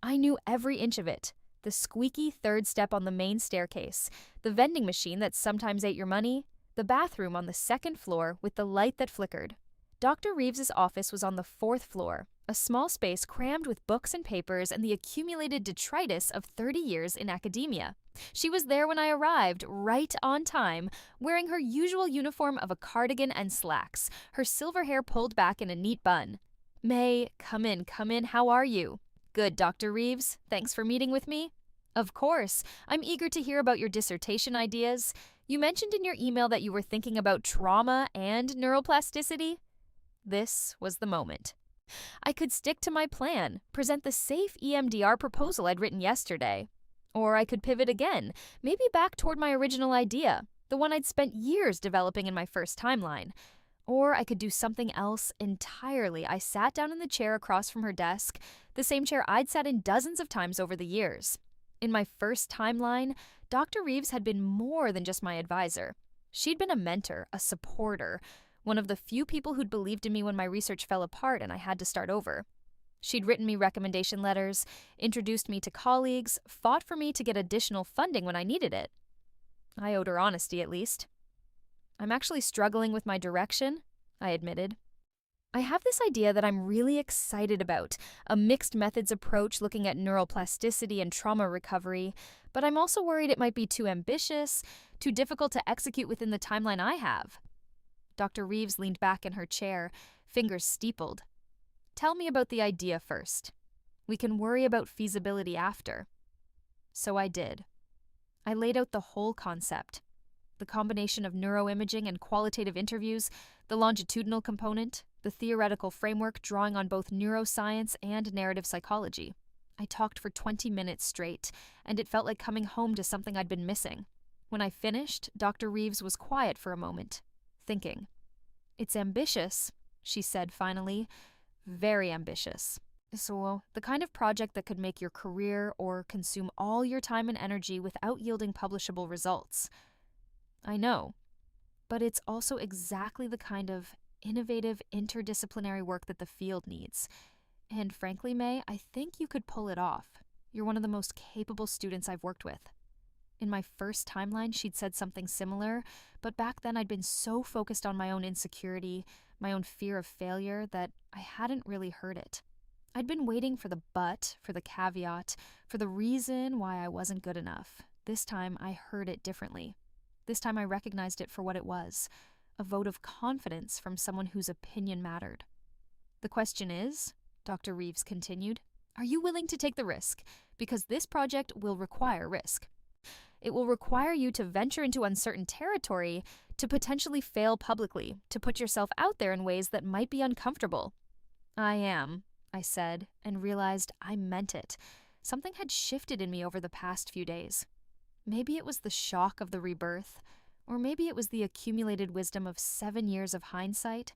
I knew every inch of it. The squeaky third step on the main staircase, the vending machine that sometimes ate your money, the bathroom on the second floor with the light that flickered. Dr. Reeves's office was on the fourth floor, a small space crammed with books and papers and the accumulated detritus of 30 years in academia. She was there when I arrived, right on time, wearing her usual uniform of a cardigan and slacks, her silver hair pulled back in a neat bun. "May, come in, how are you?" "Good, Dr. Reeves. Thanks for meeting with me." "Of course. I'm eager to hear about your dissertation ideas. You mentioned in your email that you were thinking about trauma and neuroplasticity." This was the moment. I could stick to my plan, present the safe EMDR proposal I'd written yesterday. Or I could pivot again, maybe back toward my original idea, the one I'd spent years developing in my first timeline. Or I could do something else entirely. I sat down in the chair across from her desk, the same chair I'd sat in dozens of times over the years. In my first timeline, Dr. Reeves had been more than just my advisor. She'd been a mentor, a supporter, one of the few people who'd believed in me when my research fell apart and I had to start over. She'd written me recommendation letters, introduced me to colleagues, fought for me to get additional funding when I needed it. I owed her honesty, at least. "I'm actually struggling with my direction," I admitted. "I have this idea that I'm really excited about, a mixed methods approach looking at neuroplasticity and trauma recovery, but I'm also worried it might be too ambitious, too difficult to execute within the timeline I have." Dr. Reeves leaned back in her chair, fingers steepled. "Tell me about the idea first. We can worry about feasibility after." So I did. I laid out the whole concept. The combination of neuroimaging and qualitative interviews, the longitudinal component, the theoretical framework drawing on both neuroscience and narrative psychology. I talked for 20 minutes straight, and it felt like coming home to something I'd been missing. When I finished, Dr. Reeves was quiet for a moment, thinking. "It's ambitious," she said finally. "Very ambitious. So, the kind of project that could make your career or consume all your time and energy without yielding publishable results." I know, but it's also exactly the kind of innovative, interdisciplinary work that the field needs. And frankly, May, I think you could pull it off. You're one of the most capable students I've worked with. In my first timeline, she'd said something similar, but back then I'd been so focused on my own insecurity, my own fear of failure, that I hadn't really heard it. I'd been waiting for the but, for the caveat, for the reason why I wasn't good enough. This time I heard it differently. This time I recognized it for what it was, a vote of confidence from someone whose opinion mattered. "The question is," Dr. Reeves continued, "are you willing to take the risk? Because this project will require risk. It will require you to venture into uncertain territory, to potentially fail publicly, to put yourself out there in ways that might be uncomfortable." "I am," I said, and realized I meant it. Something had shifted in me over the past few days. Maybe it was the shock of the rebirth, or maybe it was the accumulated wisdom of 7 years of hindsight.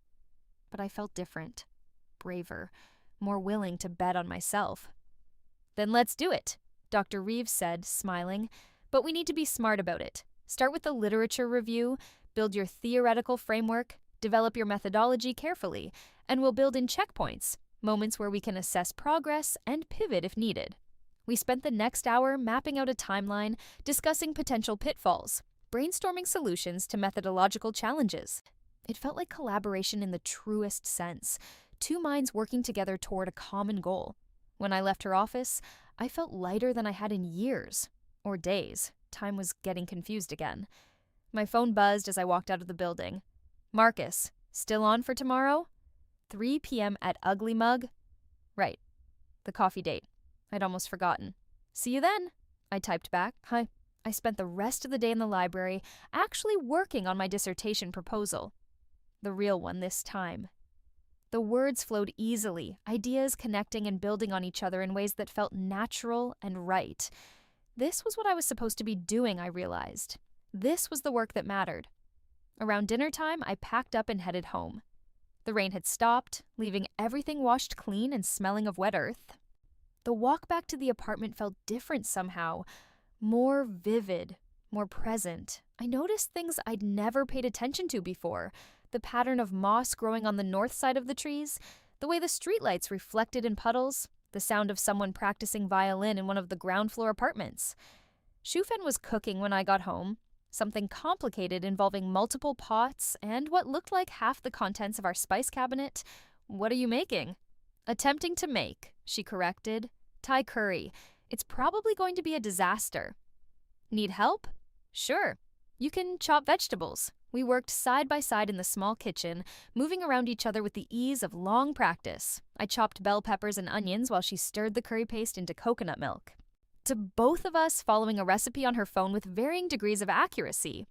But I felt different, braver, more willing to bet on myself. "Then let's do it," Dr. Reeves said, smiling. "But we need to be smart about it. Start with the literature review, build your theoretical framework, develop your methodology carefully, and we'll build in checkpoints, moments where we can assess progress and pivot if needed." We spent the next hour mapping out a timeline, discussing potential pitfalls, brainstorming solutions to methodological challenges. It felt like collaboration in the truest sense, two minds working together toward a common goal. When I left her office, I felt lighter than I had in years, or days, Time was getting confused again. My phone buzzed as I walked out of the building. Marcus, still on for tomorrow? 3 p.m. at Ugly Mug? Right. The coffee date. I'd almost forgotten. See you then, I typed back. Hi. I spent the rest of the day in the library actually working on my dissertation proposal. The real one this time. The words flowed easily, ideas connecting and building on each other in ways that felt natural and right. This was what I was supposed to be doing, I realized. This was the work that mattered. Around dinner time, I packed up and headed home. The rain had stopped, leaving everything washed clean and smelling of wet earth. The walk back to the apartment felt different somehow, more vivid, more present. I noticed things I'd never paid attention to before. The pattern of moss growing on the north side of the trees, the way the streetlights reflected in puddles, the sound of someone practicing violin in one of the ground floor apartments. Shufen was cooking when I got home, something complicated involving multiple pots and what looked like half the contents of our spice cabinet. What are you making? Attempting to make, she corrected. Thai curry. It's probably going to be a disaster. Need help? Sure. You can chop vegetables. We worked side by side in the small kitchen, moving around each other with the ease of long practice. I chopped bell peppers and onions while she stirred the curry paste into coconut milk. To both of us following a recipe on her phone with varying degrees of accuracy.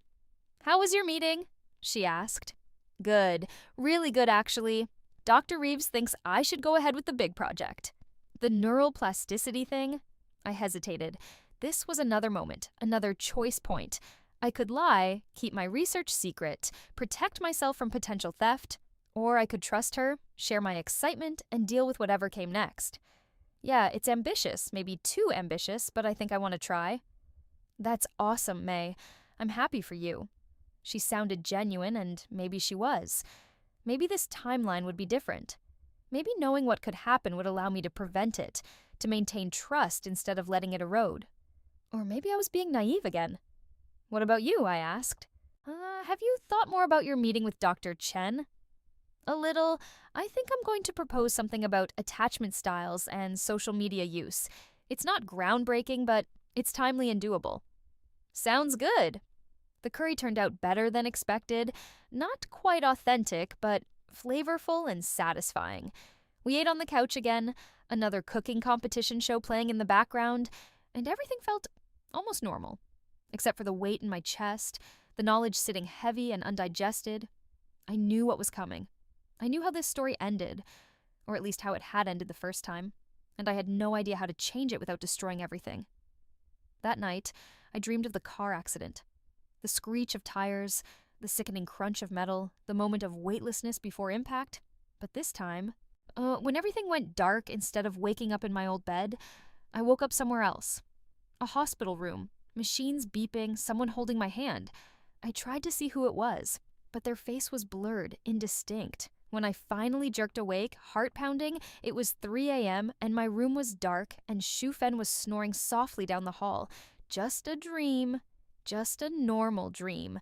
How was your meeting? She asked. Good. Really good, actually. Dr. Reeves thinks I should go ahead with the big project. The neural plasticity thing? I hesitated. This was another moment, another choice point. I could lie, keep my research secret, protect myself from potential theft, or I could trust her, share my excitement, and deal with whatever came next. Yeah, it's ambitious, maybe too ambitious, but I think I want to try. That's awesome, May. I'm happy for you. She sounded genuine, and maybe she was. Maybe this timeline would be different. Maybe knowing what could happen would allow me to prevent it, to maintain trust instead of letting it erode. Or maybe I was being naive again. What about you? I asked. Have you thought more about your meeting with Dr. Chen? A little. I think I'm going to propose something about attachment styles and social media use. It's not groundbreaking, but it's timely and doable. Sounds good. The curry turned out better than expected. Not quite authentic, but flavorful and satisfying. We ate on the couch again, another cooking competition show playing in the background, and everything felt almost normal. Except for the weight in my chest, the knowledge sitting heavy and undigested. I knew what was coming. I knew how this story ended, or at least how it had ended the first time, and I had no idea how to change it without destroying everything. That night, I dreamed of the car accident. The screech of tires, the sickening crunch of metal, the moment of weightlessness before impact. But this time, when everything went dark instead of waking up in my old bed, I woke up somewhere else. A hospital room, machines beeping, someone holding my hand. I tried to see who it was, but their face was blurred, indistinct. When I finally jerked awake, heart pounding, it was 3 a.m. and my room was dark and Shufen was snoring softly down the hall. Just a dream. Just a normal dream.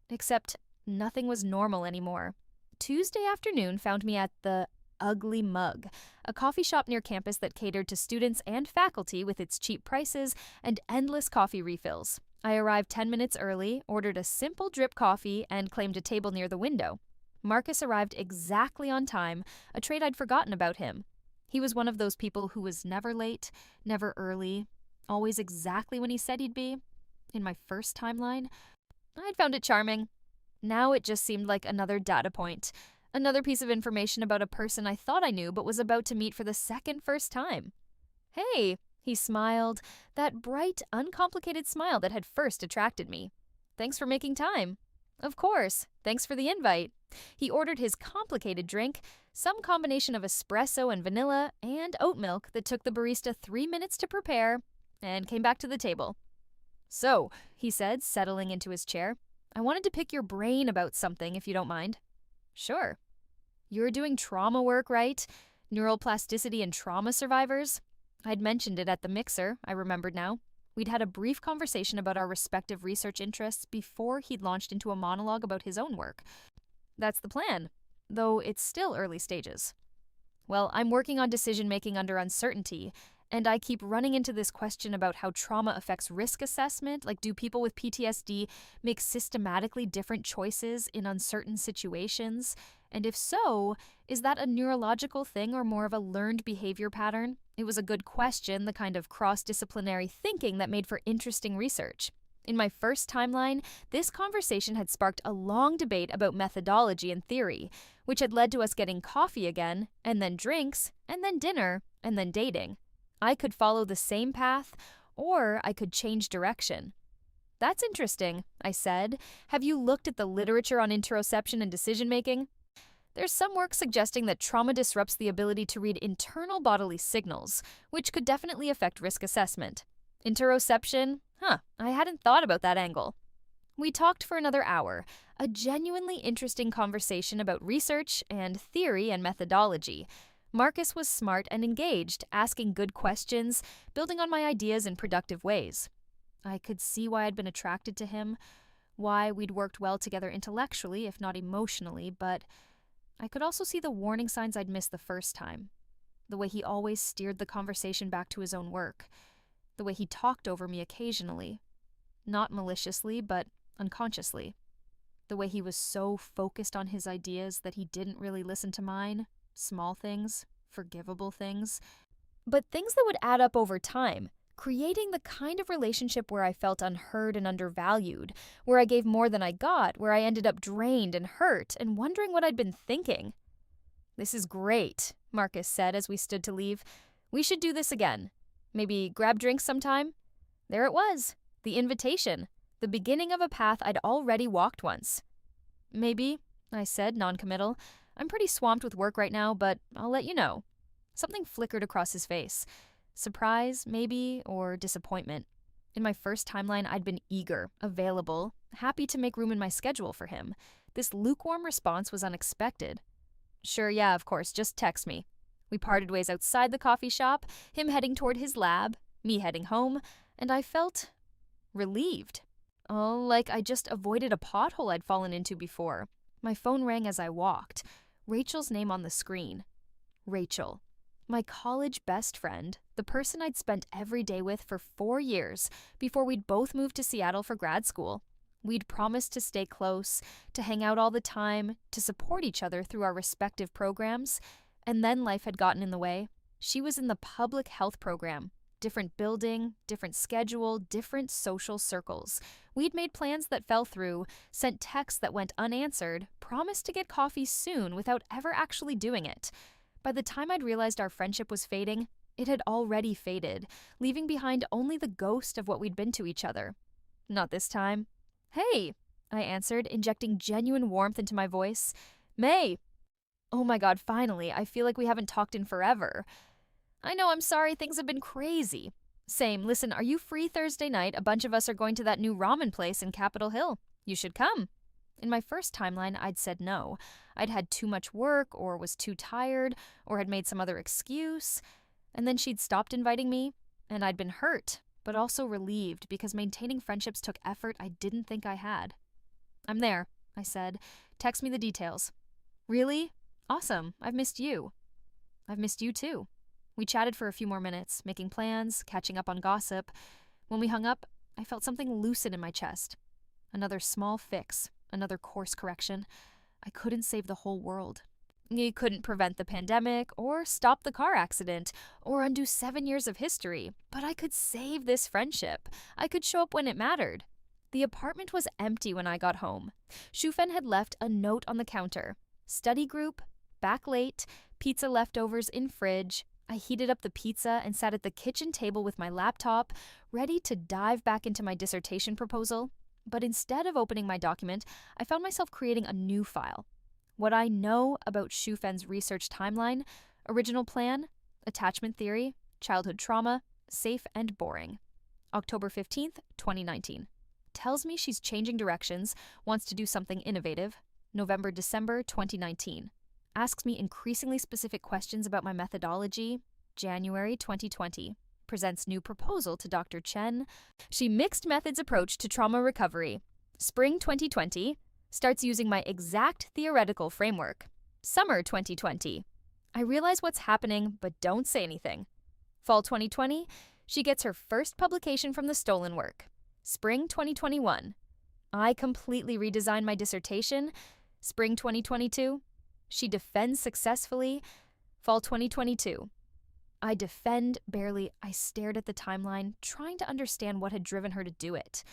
Except nothing was normal anymore. Tuesday afternoon found me at the Ugly Mug, a coffee shop near campus that catered to students and faculty with its cheap prices and endless coffee refills. I arrived 10 minutes early, ordered a simple drip coffee, and claimed a table near the window. Marcus arrived exactly on time, a trait I'd forgotten about him. He was one of those people who was never late, never early, always exactly when he said he'd be. In my first timeline, I'd found it charming. Now it just seemed like another data point, another piece of information about a person I thought I knew but was about to meet for the first time. Hey, he smiled, that bright, uncomplicated smile that had first attracted me. Thanks for making time. Of course, thanks for the invite. He ordered his complicated drink, some combination of espresso and vanilla and oat milk that took the barista 3 minutes to prepare, and came back to the table. So, he said, settling into his chair, I wanted to pick your brain about something, if you don't mind. Sure. You're doing trauma work, right? Neural plasticity and trauma survivors? I'd mentioned it at the mixer, I remembered now. We'd had a brief conversation about our respective research interests before he'd launched into a monologue about his own work. That's the plan, though it's still early stages. Well, I'm working on decision-making under uncertainty, And I keep running into this question about how trauma affects risk assessment. Like, do people with PTSD make systematically different choices in uncertain situations? And if so, is that a neurological thing or more of a learned behavior pattern? It was a good question, the kind of cross-disciplinary thinking that made for interesting research. In my first timeline, this conversation had sparked a long debate about methodology and theory, which had led to us getting coffee again, and then drinks, and then dinner, and then dating. I could follow the same path, or I could change direction. That's interesting, I said. Have you looked at the literature on interoception and decision-making? There's some work suggesting that trauma disrupts the ability to read internal bodily signals, which could definitely affect risk assessment. Interoception? I hadn't thought about that angle. We talked for another hour, a genuinely interesting conversation about research and theory and methodology. Marcus was smart and engaged, asking good questions, building on my ideas in productive ways. I could see why I'd been attracted to him, why we'd worked well together intellectually, if not emotionally, but I could also see the warning signs I'd missed the first time. The way he always steered the conversation back to his own work. The way he talked over me occasionally. Not maliciously, but unconsciously. The way he was so focused on his ideas that he didn't really listen to mine. Small things, forgivable things, but things that would add up over time, creating the kind of relationship where I felt unheard and undervalued, where I gave more than I got, where I ended up drained and hurt and wondering what I'd been thinking. "This is great," Marcus said as we stood to leave. "We should do this again. Maybe grab drinks sometime?" There it was, the invitation, the beginning of a path I'd already walked once. "Maybe," I said, non-committal. "I'm pretty swamped with work right now, but I'll let you know." Something flickered across his face. Surprise, maybe, or disappointment. In my first timeline, I'd been eager, available, happy to make room in my schedule for him. This lukewarm response was unexpected. "Sure, yeah, of course, just text me." We parted ways outside the coffee shop, him heading toward his lab, me heading home, and I felt relieved. Oh, like I just avoided a pothole I'd fallen into before. My phone rang as I walked. Rachel's name on the screen. Rachel. My college best friend, the person I'd spent every day with for 4 years before we'd both moved to Seattle for grad school. We'd promised to stay close, to hang out all the time, to support each other through our respective programs, and then life had gotten in the way. She was in the public health program. Different building, different schedule, different social circles. We'd made plans that fell through, sent texts that went unanswered, promised to get coffee soon without ever actually doing it. By the time I'd realized our friendship was fading, it had already faded, leaving behind only the ghost of what we'd been to each other. Not this time. "Hey," I answered, injecting genuine warmth into my voice. "May." "Oh my God, finally, I feel like we haven't talked in forever." "I know, I'm sorry, things have been crazy." "Same. Listen, are you free Thursday night? A bunch of us are going to that new ramen place in Capitol Hill. You should come." In my first timeline, I'd said no. I'd had too much work, or was too tired, or had made some other excuse. And then she'd stopped inviting me, and I'd been hurt, but also relieved because maintaining friendships took effort I didn't think I had. "I'm there," I said. "Text me the details." "Really? Awesome. I've missed you." "I've missed you too." We chatted for a few more minutes, making plans, catching up on gossip. When we hung up, I felt something loosen in my chest. Another small fix, another course correction. I couldn't save the whole world. You couldn't prevent the pandemic, or stop the car accident, or undo 7 years of history, but I could save this friendship. I could show up when it mattered. The apartment was empty when I got home. Shufen had left a note on the counter. Study group, back late, pizza leftovers in fridge. I heated up the pizza and sat at the kitchen table with my laptop, ready to dive back into my dissertation proposal. But instead of opening my document, I found myself creating a new file. What I know about Shufen's research timeline, original plan, attachment theory, childhood trauma, safe and boring. October 15th, 2019. Tells me she's changing directions, wants to do something innovative. November-December 2019. Asks me increasingly specific questions about my methodology. January 2020. Presents new proposal to Dr. Chen. She mixed methods approach to trauma recovery. Spring 2020. Starts using my exact theoretical framework. Summer 2020. I realize what's happening, but don't say anything. Fall 2020, she gets her first publication from the stolen work. Spring 2021, I completely redesigned my dissertation. Spring 2022, she defends successfully. Fall 2022, I defend barely. I stared at the timeline, trying to understand what had driven her to do it.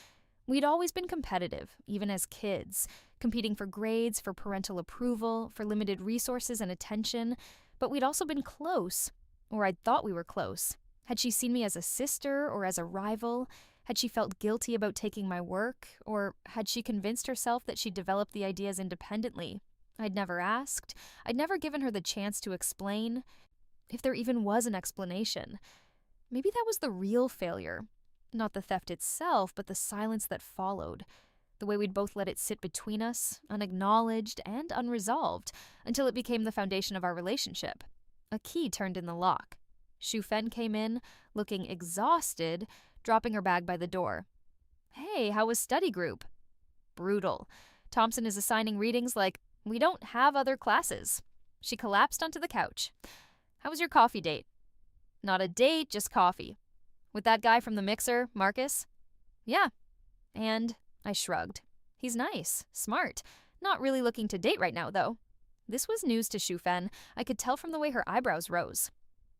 We'd always been competitive, even as kids, competing for grades, for parental approval, for limited resources and attention, but we'd also been close, or I'd thought we were close. Had she seen me as a sister or as a rival? Had she felt guilty about taking my work, or had she convinced herself that she'd developed the ideas independently? I'd never asked. I'd never given her the chance to explain, if there even was an explanation. Maybe that was the real failure. Not the theft itself, but the silence that followed. The way we'd both let it sit between us, unacknowledged and unresolved, until it became the foundation of our relationship. A key turned in the lock. Shu Fen came in, looking exhausted, dropping her bag by the door. "Hey, how was study group?" "Brutal. Thompson is assigning readings like we don't have other classes." She collapsed onto the couch. "How was your coffee date?" "Not a date, just coffee." "With that guy from the mixer, Marcus?" "Yeah." "And?" I shrugged. "He's nice, smart. Not really looking to date right now, though." This was news to Shu Fen. I could tell from the way her eyebrows rose.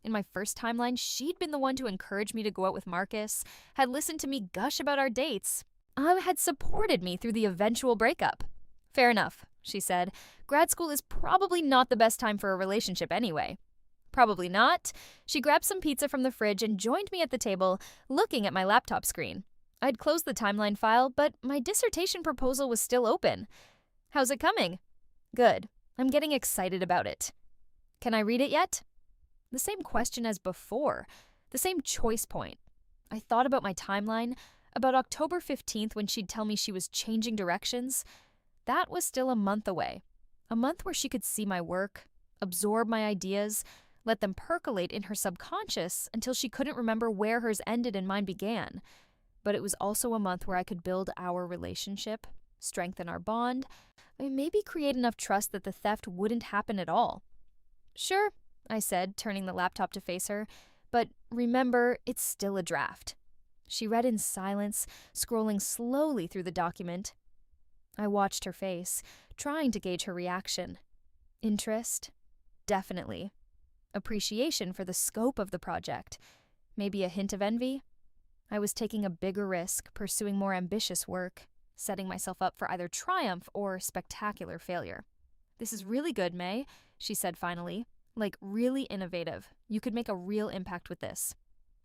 In my first timeline, she'd been the one to encourage me to go out with Marcus, had listened to me gush about our dates, had supported me through the eventual breakup. "Fair enough," she said. "Grad school is probably not the best time for a relationship anyway." "Probably not." She grabbed some pizza from the fridge and joined me at the table, looking at my laptop screen. I'd closed the timeline file, but my dissertation proposal was still open. "How's it coming?" "Good. I'm getting excited about it." "Can I read it yet?" The same question as before, the same choice point. I thought about my timeline, about October 15th when she'd tell me she was changing directions. That was still a month away. A month where she could see my work, absorb my ideas, let them percolate in her subconscious until she couldn't remember where hers ended and mine began. But it was also a month where I could build our relationship, strengthen our bond, and maybe create enough trust that the theft wouldn't happen at all. "Sure," I said, turning the laptop to face her, "but remember, it's still a draft." She read in silence, scrolling slowly through the document. I watched her face, trying to gauge her reaction. Interest? Definitely. Appreciation for the scope of the project. Maybe a hint of envy? I was taking a bigger risk, pursuing more ambitious work, setting myself up for either triumph or spectacular failure. "This is really good, May," she said finally. "Like, really innovative. You could make a real impact with this."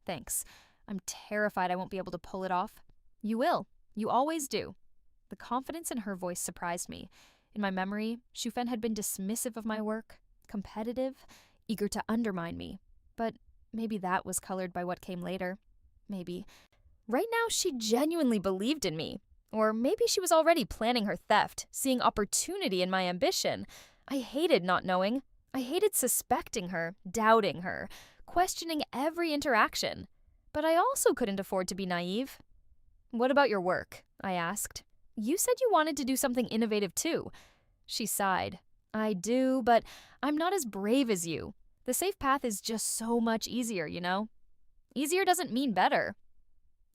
"Thanks. I'm terrified I won't be able to pull it off." "You will. You always do." The confidence in her voice surprised me. In my memory, Shu Fen had been dismissive of my work, competitive, eager to undermine me. But maybe that was colored by what came later. Maybe. Right now, she genuinely believed in me. Or maybe she was already planning her theft, seeing opportunity in my ambition. I hated not knowing. I hated suspecting her, doubting her, questioning every interaction. But I also couldn't afford to be naive. "What about your work?" I asked. "You said you wanted to do something innovative too." She sighed. "I do, but I'm not as brave as you. The safe path is just so much easier, you know?" "Easier doesn't mean better."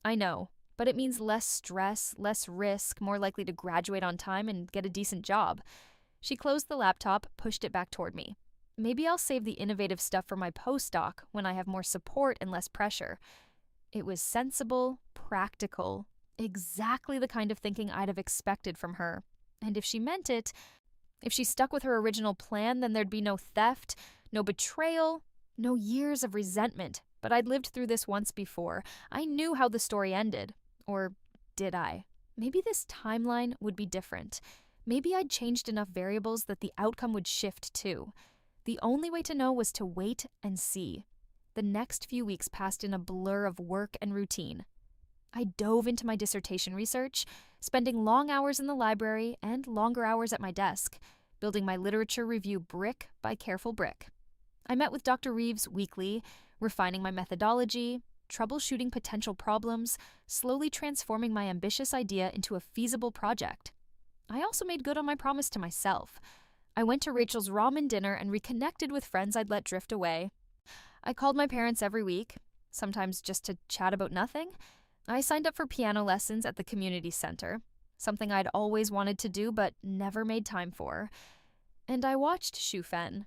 "I know, but it means less stress, less risk, more likely to graduate on time and get a decent job." She closed the laptop, pushed it back toward me. "Maybe I'll save the innovative stuff for my postdoc when I have more support and less pressure." It was sensible, practical, exactly the kind of thinking I'd have expected from her. And if she meant it, if she stuck with her original plan, then there'd be no theft, no betrayal, no years of resentment. But I'd lived through this once before. I knew how the story ended. Or did I? Maybe this timeline would be different. Maybe I'd changed enough variables that the outcome would shift too. The only way to know was to wait and see. The next few weeks passed in a blur of work and routine. I dove into my dissertation research, spending long hours in the library and longer hours at my desk, building my literature review brick by careful brick. I met with Dr. Reeves weekly, refining my methodology, troubleshooting potential problems, slowly transforming my ambitious idea into a feasible project. I also made good on my promise to myself. I went to Rachel's ramen dinner and reconnected with friends I'd let drift away. I called my parents every week, sometimes just to chat about nothing. I signed up for piano lessons at the community center, something I'd always wanted to do but never made time for. And I watched Shu Fen.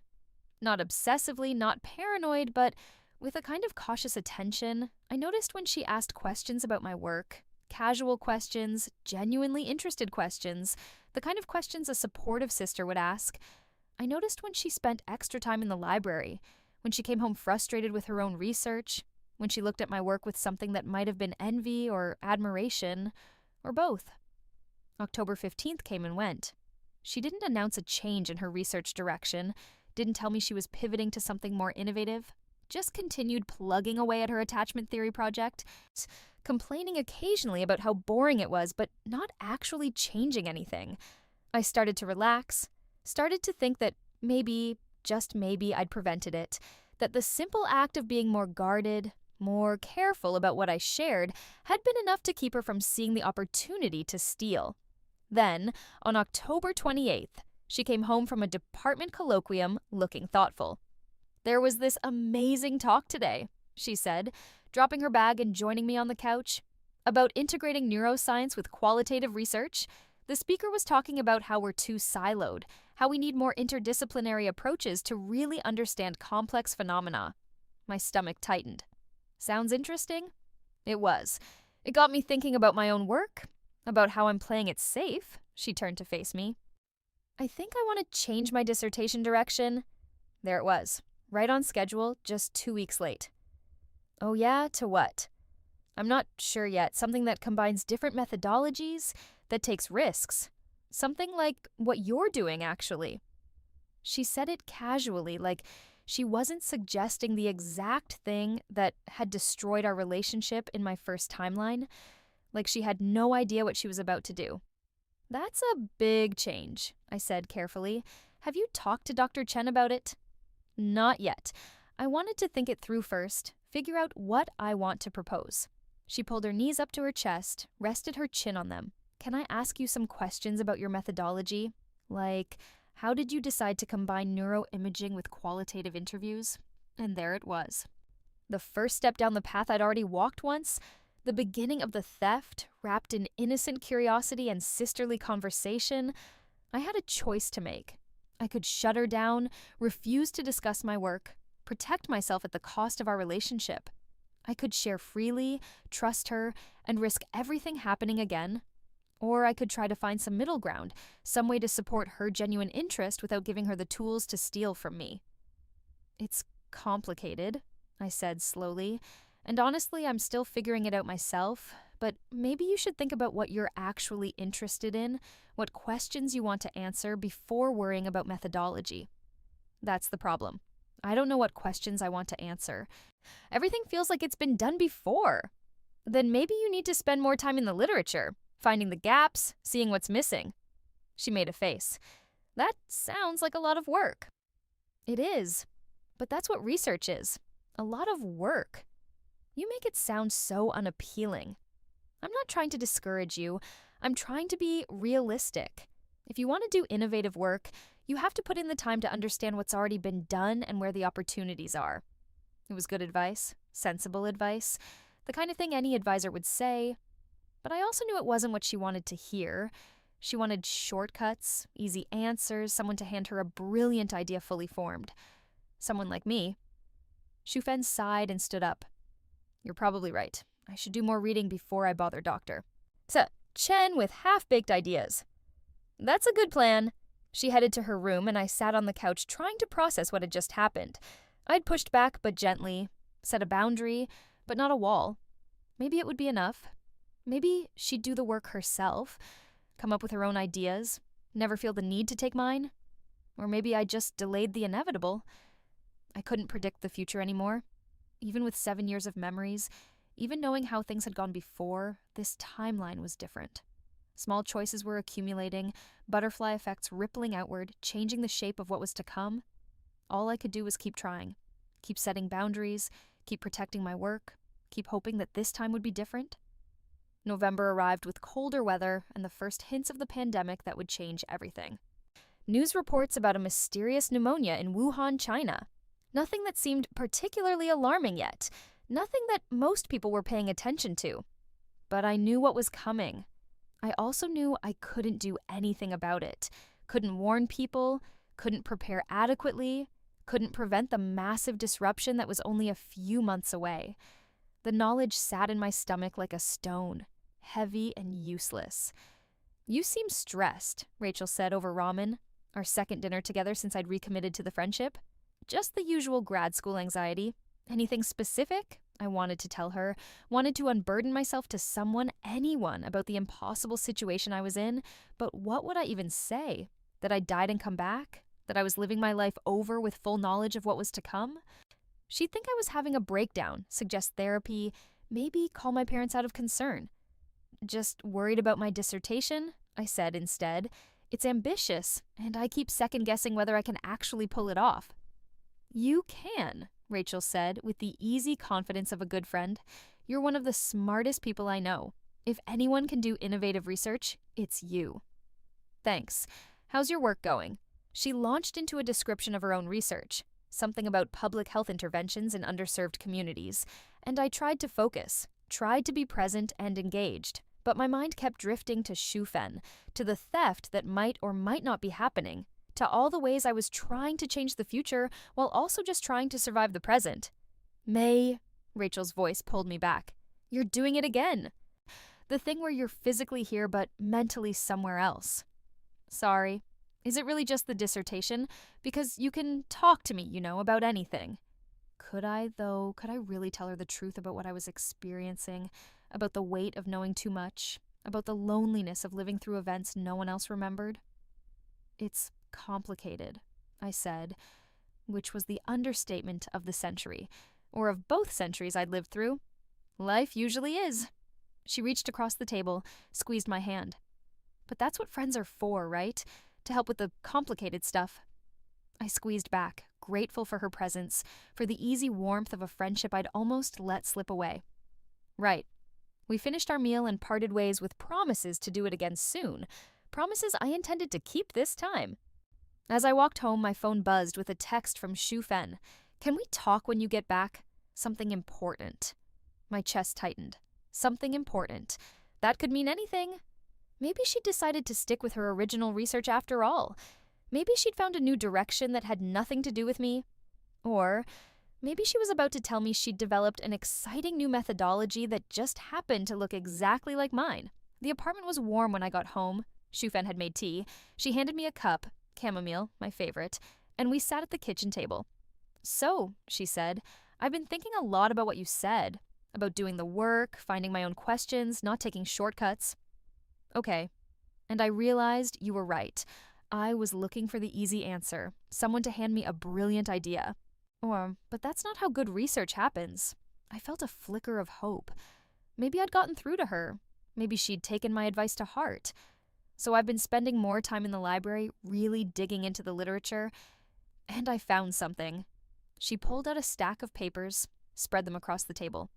Not obsessively, not paranoid, but with a kind of cautious attention. I noticed when she asked questions about my work, casual questions, genuinely interested questions, the kind of questions a supportive sister would ask. I noticed when she spent extra time in the library, when she came home frustrated with her own research, when she looked at my work with something that might have been envy or admiration, or both. October 15th came and went. She didn't announce a change in her research direction, didn't tell me she was pivoting to something more innovative, just continued plugging away at her attachment theory project, complaining occasionally about how boring it was, but not actually changing anything. I started to relax, started to think that maybe, just maybe, I'd prevented it, that the simple act of being more guarded, more careful about what I shared, had been enough to keep her from seeing the opportunity to steal. Then, on October 28th, she came home from a department colloquium looking thoughtful. "There was this amazing talk today," she said, dropping her bag and joining me on the couch. "About integrating neuroscience with qualitative research. The speaker was talking about how we're too siloed, how we need more interdisciplinary approaches to really understand complex phenomena." My stomach tightened. Sounds interesting? It was. It got me thinking about my own work, about how I'm playing it safe. She turned to face me. "I think I want to change my dissertation direction." There it was, right on schedule, just 2 weeks late. "Oh yeah, to what?" "I'm not sure yet. Something that combines different methodologies, that takes risks. Something like what you're doing, actually." She said it casually, like she wasn't suggesting the exact thing that had destroyed our relationship in my first timeline, like she had no idea what she was about to do. "That's a big change," I said carefully. "Have you talked to Dr. Chen about it?" "Not yet. I wanted to think it through first, figure out what I want to propose." She pulled her knees up to her chest, rested her chin on them. "Can I ask you some questions about your methodology? Like, how did you decide to combine neuroimaging with qualitative interviews?" And there it was. The first step down the path I'd already walked once, the beginning of the theft, wrapped in innocent curiosity and sisterly conversation. I had a choice to make. I could shut her down, refuse to discuss my work, protect myself at the cost of our relationship. I could share freely, trust her, and risk everything happening again. Or I could try to find some middle ground, some way to support her genuine interest without giving her the tools to steal from me. "It's complicated," I said slowly, "and honestly, I'm still figuring it out myself, but maybe you should think about what you're actually interested in, what questions you want to answer before worrying about methodology." That's the problem. I don't know what questions I want to answer. Everything feels like it's been done before. Then maybe you need to spend more time in the literature, finding the gaps, seeing what's missing. She made a face. "That sounds like a lot of work." "It is. But that's what research is. A lot of work. You make it sound so unappealing. I'm not trying to discourage you. I'm trying to be realistic. If you want to do innovative work, you have to put in the time to understand what's already been done and where the opportunities are." It was good advice, sensible advice, the kind of thing any advisor would say. But I also knew it wasn't what she wanted to hear. She wanted shortcuts, easy answers, someone to hand her a brilliant idea fully formed. Someone like me. Shu Fen sighed and stood up. "You're probably right. I should do more reading before I bother Doctor. So, Chen with half-baked ideas." "That's a good plan." She headed to her room, and I sat on the couch trying to process what had just happened. I'd pushed back, but gently, set a boundary, but not a wall. Maybe it would be enough. Maybe she'd do the work herself, come up with her own ideas, never feel the need to take mine. Or maybe I just delayed the inevitable. I couldn't predict the future anymore. Even with 7 years of memories, even knowing how things had gone before, this timeline was different. Small choices were accumulating, butterfly effects rippling outward, changing the shape of what was to come. All I could do was keep trying, keep setting boundaries, keep protecting my work, keep hoping that this time would be different. November arrived with colder weather and the first hints of the pandemic that would change everything. News reports about a mysterious pneumonia in Wuhan, China. Nothing that seemed particularly alarming yet. Nothing that most people were paying attention to. But I knew what was coming. I also knew I couldn't do anything about it. Couldn't warn people, couldn't prepare adequately, couldn't prevent the massive disruption that was only a few months away. The knowledge sat in my stomach like a stone, heavy and useless. "You seem stressed," Rachel said over ramen, our second dinner together since I'd recommitted to the friendship. "Just the usual grad school anxiety. Anything specific?" I wanted to tell her, wanted to unburden myself to someone, anyone, about the impossible situation I was in, but what would I even say? That I died and come back? That I was living my life over with full knowledge of what was to come? She'd think I was having a breakdown, suggest therapy, maybe call my parents out of concern. "Just worried about my dissertation?" I said instead. "It's ambitious, and I keep second-guessing whether I can actually pull it off." "You can," Rachel said, with the easy confidence of a good friend. "You're one of the smartest people I know. If anyone can do innovative research, it's you." "Thanks. How's your work going?" She launched into a description of her own research, something about public health interventions in underserved communities, and I tried to focus, tried to be present and engaged, but my mind kept drifting to Shufen, to the theft that might or might not be happening, to all the ways I was trying to change the future while also just trying to survive the present. "May," Rachel's voice pulled me back. "You're doing it again. The thing where you're physically here but mentally somewhere else." "Sorry. Is it really just the dissertation? Because you can talk to me, about anything." Could I, though? Could I really tell her the truth about what I was experiencing? About the weight of knowing too much? About the loneliness of living through events no one else remembered? "It's complicated," I said, which was the understatement of the century, or of both centuries I'd lived through. "Life usually is." She reached across the table, squeezed my hand. "But that's what friends are for, right? To help with the complicated stuff." I squeezed back, grateful for her presence, for the easy warmth of a friendship I'd almost let slip away. "Right." We finished our meal and parted ways with promises to do it again soon. Promises I intended to keep this time. As I walked home, my phone buzzed with a text from Shu Fen. "Can we talk when you get back? Something important." My chest tightened. Something important. That could mean anything. Maybe she'd decided to stick with her original research after all. Maybe she'd found a new direction that had nothing to do with me. Or maybe she was about to tell me she'd developed an exciting new methodology that just happened to look exactly like mine. The apartment was warm when I got home. Shufen had made tea. She handed me a cup, chamomile, my favorite, and we sat at the kitchen table. "So," she said, "I've been thinking a lot about what you said, about doing the work, finding my own questions, not taking shortcuts." "Okay." And I realized you were right. I was looking for the easy answer, someone to hand me a brilliant idea. But that's not how good research happens. I felt a flicker of hope. Maybe I'd gotten through to her. Maybe she'd taken my advice to heart. So I've been spending more time in the library, really digging into the literature, and I found something. She pulled out a stack of papers, spread them across the table.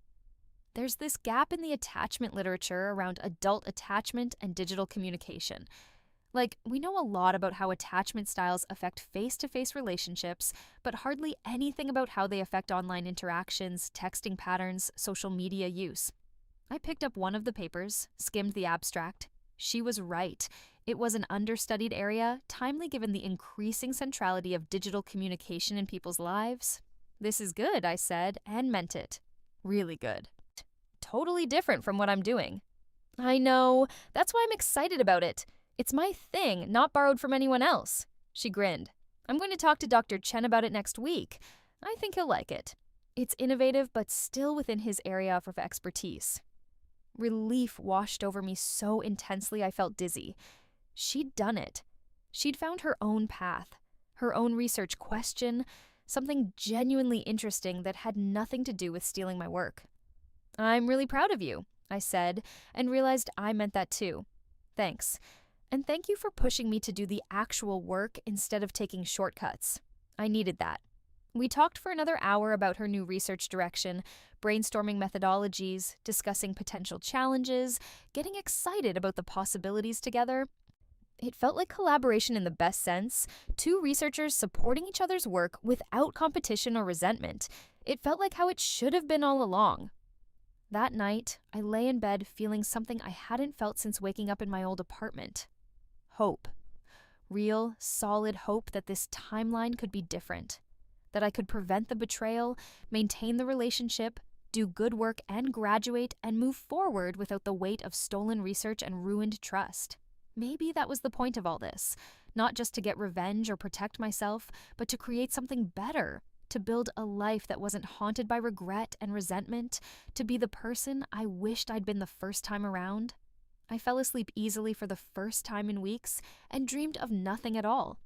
"There's this gap in the attachment literature around adult attachment and digital communication. Like, we know a lot about how attachment styles affect face-to-face relationships, but hardly anything about how they affect online interactions, texting patterns, social media use." I picked up one of the papers, skimmed the abstract. She was right. It was an understudied area, timely given the increasing centrality of digital communication in people's lives. "This is good," I said, and meant it. Really good. Totally different from what I'm doing. "I know. That's why I'm excited about it. It's my thing, not borrowed from anyone else." She grinned. "I'm going to talk to Dr. Chen about it next week. I think he'll like it. It's innovative, but still within his area of expertise." Relief washed over me so intensely I felt dizzy. She'd done it. She'd found her own path, her own research question, something genuinely interesting that had nothing to do with stealing my work. "I'm really proud of you," I said, and realized I meant that too. "Thanks. And thank you for pushing me to do the actual work instead of taking shortcuts. I needed that." We talked for another hour about her new research direction, brainstorming methodologies, discussing potential challenges, getting excited about the possibilities together. It felt like collaboration in the best sense, two researchers supporting each other's work without competition or resentment. It felt like how it should have been all along. That night, I lay in bed feeling something I hadn't felt since waking up in my old apartment. Hope. Real, solid hope that this timeline could be different. That I could prevent the betrayal, maintain the relationship, do good work and graduate, and move forward without the weight of stolen research and ruined trust. Maybe that was the point of all this. Not just to get revenge or protect myself, but to create something better. To build a life that wasn't haunted by regret and resentment, to be the person I wished I'd been the first time around. I fell asleep easily for the first time in weeks and dreamed of nothing at all.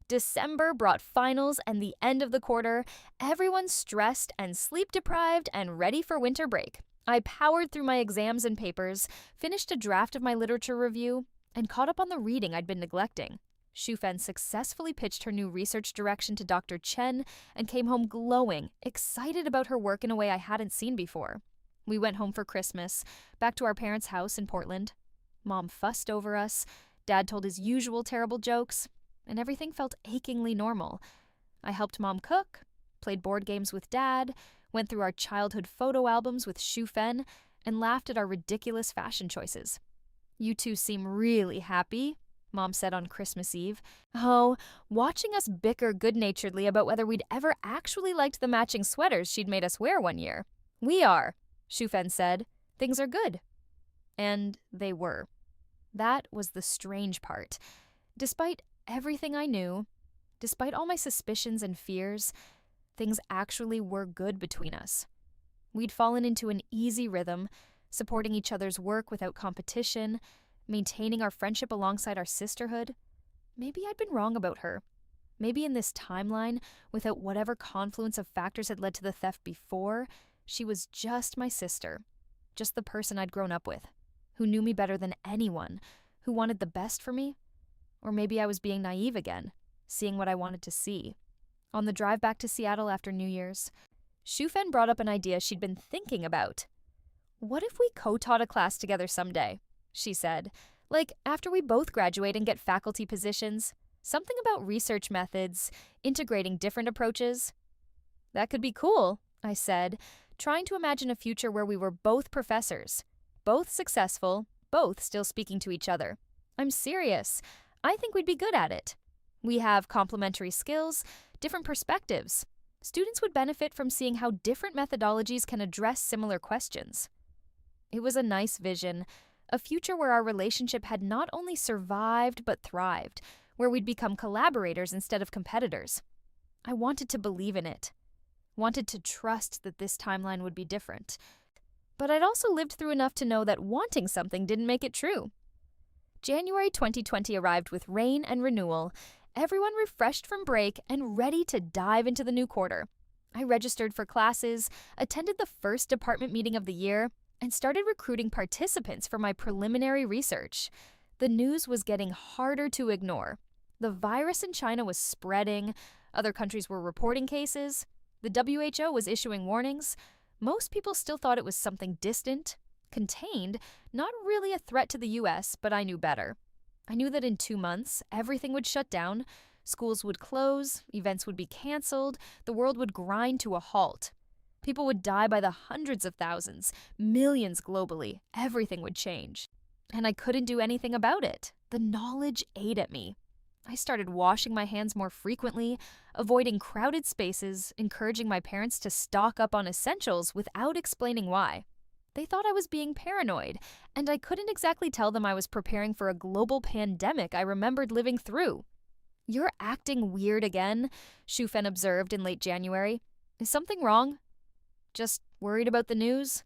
December brought finals and the end of the quarter, everyone stressed and sleep-deprived and ready for winter break. I powered through my exams and papers, finished a draft of my literature review, and caught up on the reading I'd been neglecting. Shufen successfully pitched her new research direction to Dr. Chen and came home glowing, excited about her work in a way I hadn't seen before. We went home for Christmas, back to our parents' house in Portland. Mom fussed over us, Dad told his usual terrible jokes, and everything felt achingly normal. I helped Mom cook, played board games with Dad, went through our childhood photo albums with Shufen, and laughed at our ridiculous fashion choices. "You two seem really happy," Mom said on Christmas Eve. Oh, watching us bicker good-naturedly about whether we'd ever actually liked the matching sweaters she'd made us wear one year. "We are," Shufen said. "Things are good." And they were. That was the strange part. Despite everything I knew, despite all my suspicions and fears, things actually were good between us. We'd fallen into an easy rhythm, supporting each other's work without competition, maintaining our friendship alongside our sisterhood. Maybe I'd been wrong about her. Maybe in this timeline, without whatever confluence of factors had led to the theft before, she was just my sister. Just the person I'd grown up with, who knew me better than anyone, who wanted the best for me. Or maybe I was being naive again, seeing what I wanted to see. On the drive back to Seattle after New Year's, Shufen brought up an idea she'd been thinking about. "What if we co-taught a class together someday?" she said. "Like, after we both graduate and get faculty positions. Something about research methods, integrating different approaches." "That could be cool," I said, trying to imagine a future where we were both professors. Both successful, both still speaking to each other. I'm serious. I think we'd be good at it. We have complementary skills, different perspectives. Students would benefit from seeing how different methodologies can address similar questions. It was a nice vision, a future where our relationship had not only survived but thrived, where we'd become collaborators instead of competitors. I wanted to believe in it, wanted to trust that this timeline would be different. But I'd also lived through enough to know that wanting something didn't make it true. January 2020 arrived with rain and renewal, everyone refreshed from break and ready to dive into the new quarter. I registered for classes, attended the first department meeting of the year, and started recruiting participants for my preliminary research. The news was getting harder to ignore. The virus in China was spreading, other countries were reporting cases, the WHO was issuing warnings. Most people still thought it was something distant, contained, not really a threat to the US, but I knew better. I knew that in 2 months, everything would shut down, schools would close, events would be canceled, the world would grind to a halt. People would die by the hundreds of thousands, millions globally, everything would change. And I couldn't do anything about it. The knowledge ate at me. I started washing my hands more frequently, avoiding crowded spaces, encouraging my parents to stock up on essentials without explaining why. They thought I was being paranoid, and I couldn't exactly tell them I was preparing for a global pandemic I remembered living through. "You're acting weird again," Shufen observed in late January. "Is something wrong?" "Just worried about the news?"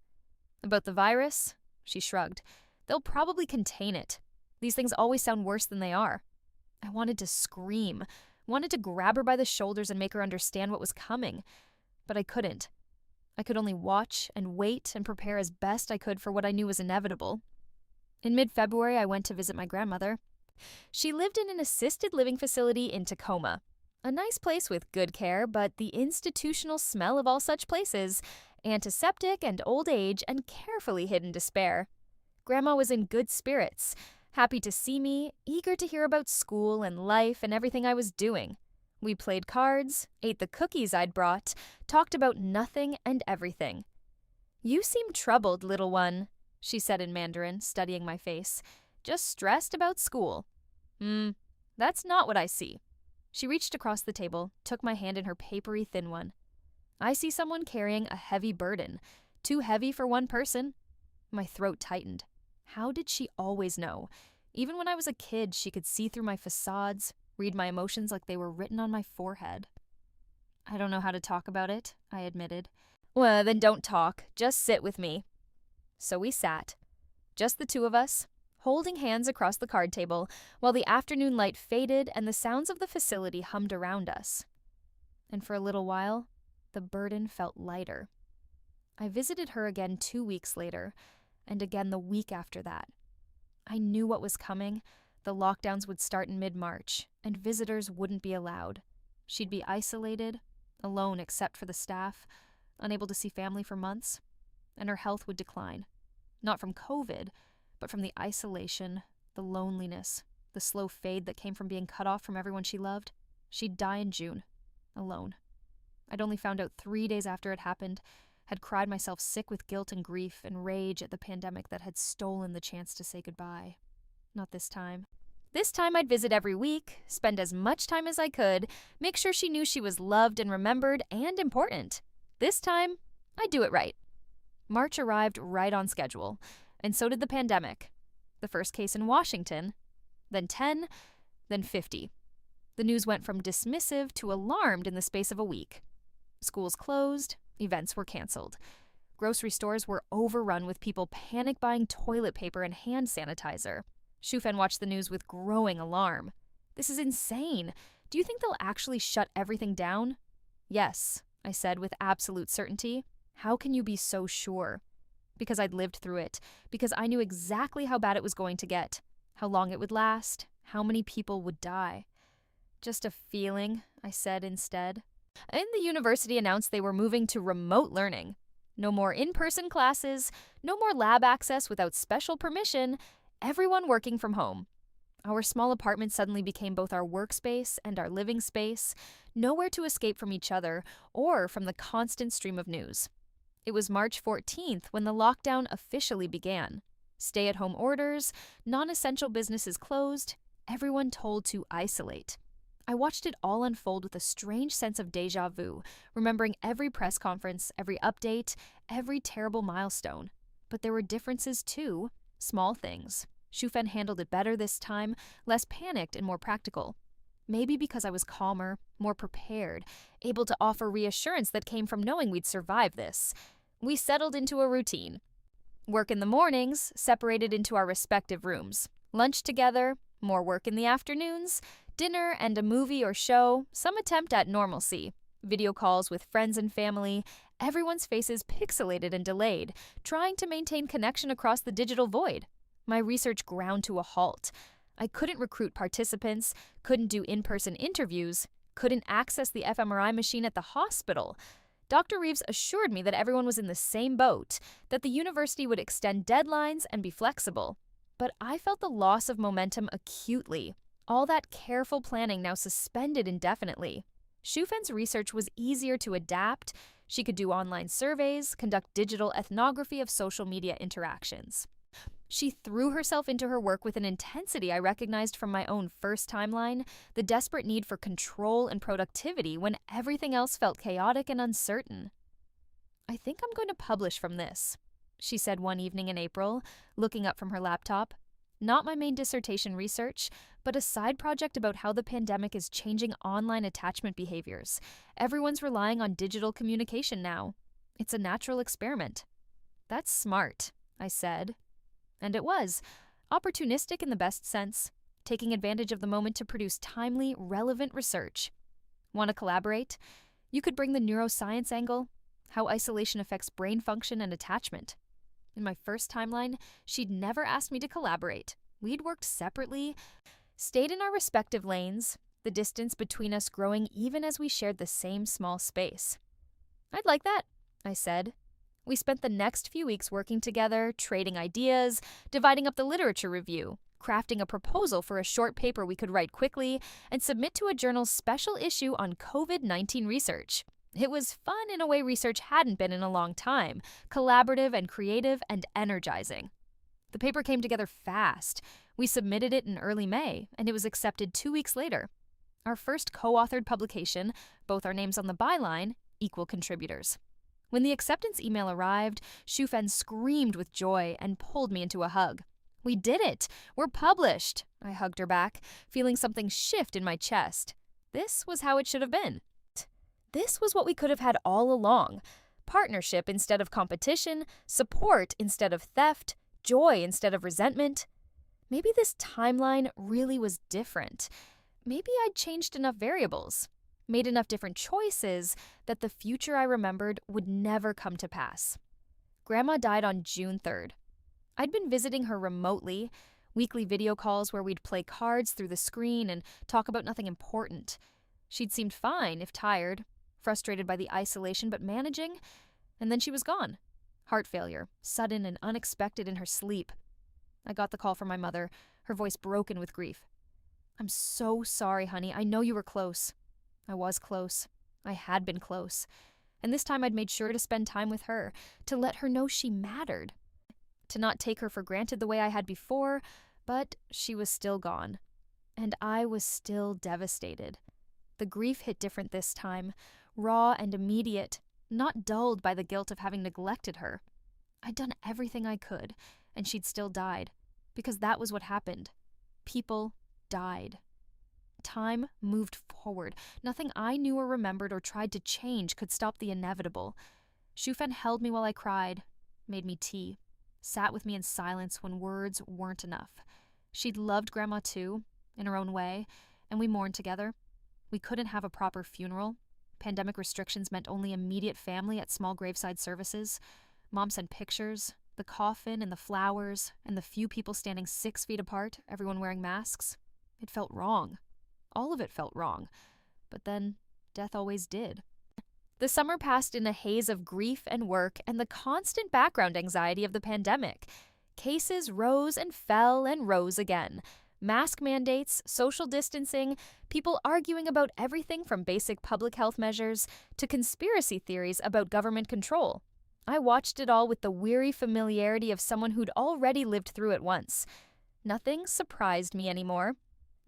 "About the virus?" She shrugged. "They'll probably contain it. These things always sound worse than they are." I wanted to scream, wanted to grab her by the shoulders and make her understand what was coming, but I couldn't. I could only watch and wait and prepare as best I could for what I knew was inevitable. In mid-February, I went to visit my grandmother. She lived in an assisted living facility in Tacoma. A nice place with good care, but the institutional smell of all such places, antiseptic and old age and carefully hidden despair. Grandma was in good spirits. happy to see me, eager to hear about school and life and everything I was doing. We played cards, ate the cookies I'd brought, talked about nothing and everything. "You seem troubled, little one," she said in Mandarin, studying my face. "Just stressed about school." That's not what I see." She reached across the table, took my hand in her papery thin one. "I see someone carrying a heavy burden, too heavy for one person." My throat tightened. How did she always know? Even when I was a kid, she could see through my facades, read my emotions like they were written on my forehead. "I don't know how to talk about it," I admitted. "Well, then don't talk. Just sit with me." So we sat, just the two of us, holding hands across the card table, while the afternoon light faded and the sounds of the facility hummed around us. And for a little while, the burden felt lighter. I visited her again 2 weeks later, and again the week after that. I knew what was coming. The lockdowns would start in mid-March, and visitors wouldn't be allowed. She'd be isolated, alone except for the staff, unable to see family for months, and her health would decline. Not from COVID, but from the isolation, the loneliness, the slow fade that came from being cut off from everyone she loved. She'd die in June, alone. I'd only found out 3 days after it happened, had cried myself sick with guilt and grief and rage at the pandemic that had stolen the chance to say goodbye. Not this time. This time I'd visit every week, spend as much time as I could, make sure she knew she was loved and remembered and important. This time, I'd do it right. March arrived right on schedule, and so did the pandemic. The first case in Washington, then 10, then 50. The news went from dismissive to alarmed in the space of a week. Schools closed, events were canceled. Grocery stores were overrun with people panic buying toilet paper and hand sanitizer. Shufen watched the news with growing alarm. "This is insane. Do you think they'll actually shut everything down?" "Yes," I said with absolute certainty. "How can you be so sure?" Because I'd lived through it, because I knew exactly how bad it was going to get, how long it would last, how many people would die. "Just a feeling," I said instead. And the university announced they were moving to remote learning. No more in-person classes, no more lab access without special permission, everyone working from home. Our small apartment suddenly became both our workspace and our living space, nowhere to escape from each other or from the constant stream of news. It was March 14th when the lockdown officially began. Stay-at-home orders, non-essential businesses closed, everyone told to isolate. I watched it all unfold with a strange sense of déjà vu, remembering every press conference, every update, every terrible milestone. But there were differences too, small things. Shufen handled it better this time, less panicked and more practical. Maybe because I was calmer, more prepared, able to offer reassurance that came from knowing we'd survive this. We settled into a routine. Work in the mornings, separated into our respective rooms. Lunch together, more work in the afternoons, dinner and a movie or show, some attempt at normalcy. Video calls with friends and family, everyone's faces pixelated and delayed, trying to maintain connection across the digital void. My research ground to a halt. I couldn't recruit participants, couldn't do in-person interviews, couldn't access the fMRI machine at the hospital. Dr. Reeves assured me that everyone was in the same boat, that the university would extend deadlines and be flexible. But I felt the loss of momentum acutely. All that careful planning now suspended indefinitely. Shufen's research was easier to adapt. She could do online surveys, conduct digital ethnography of social media interactions. She threw herself into her work with an intensity I recognized from my own first timeline, the desperate need for control and productivity when everything else felt chaotic and uncertain. "I think I'm going to publish from this," she said one evening in April, looking up from her laptop. "Not my main dissertation research, but a side project about how the pandemic is changing online attachment behaviors. Everyone's relying on digital communication now. It's a natural experiment." "That's smart," I said. And it was. Opportunistic in the best sense, taking advantage of the moment to produce timely, relevant research. Want to collaborate? You could bring the neuroscience angle, how isolation affects brain function and attachment. In my first timeline, she'd never asked me to collaborate. We'd worked separately, stayed in our respective lanes, the distance between us growing even as we shared the same small space. "I'd like that," I said. We spent the next few weeks working together, trading ideas, dividing up the literature review, crafting a proposal for a short paper we could write quickly and submit to a journal's special issue on COVID-19 research. It was fun in a way research hadn't been in a long time, collaborative and creative and energizing. The paper came together fast. We submitted it in early May, and it was accepted 2 weeks later. Our first co-authored publication, both our names on the byline, equal contributors. When the acceptance email arrived, Shufen screamed with joy and pulled me into a hug. "We did it! We're published!" I hugged her back, feeling something shift in my chest. This was how it should have been. This was what we could have had all along. Partnership instead of competition, support instead of theft, joy instead of resentment. Maybe this timeline really was different. Maybe I'd changed enough variables, made enough different choices that the future I remembered would never come to pass. Grandma died on June 3rd. I'd been visiting her remotely, weekly video calls where we'd play cards through the screen and talk about nothing important. She'd seemed fine, if tired, frustrated by the isolation but managing, and then she was gone. Heart failure, sudden and unexpected in her sleep. I got the call from my mother, her voice broken with grief. "I'm so sorry, honey. I know you were close." I was close. I had been close. And this time I'd made sure to spend time with her, to let her know she mattered. To not take her for granted the way I had before, but she was still gone. And I was still devastated. The grief hit different this time, raw and immediate, not dulled by the guilt of having neglected her. I'd done everything I could, and she'd still died, because that was what happened. People died. Time moved forward. Nothing I knew or remembered or tried to change could stop the inevitable. Shufen held me while I cried, made me tea, sat with me in silence when words weren't enough. She'd loved Grandma too, in her own way, and we mourned together. We couldn't have a proper funeral. Pandemic restrictions meant only immediate family at small graveside services. Mom sent pictures, the coffin and the flowers, and the few people standing 6 feet apart, everyone wearing masks. It felt wrong. All of it felt wrong. But then, death always did. The summer passed in a haze of grief and work and the constant background anxiety of the pandemic. Cases rose and fell and rose again. Mask mandates, social distancing, people arguing about everything from basic public health measures to conspiracy theories about government control. I watched it all with the weary familiarity of someone who'd already lived through it once. Nothing surprised me anymore.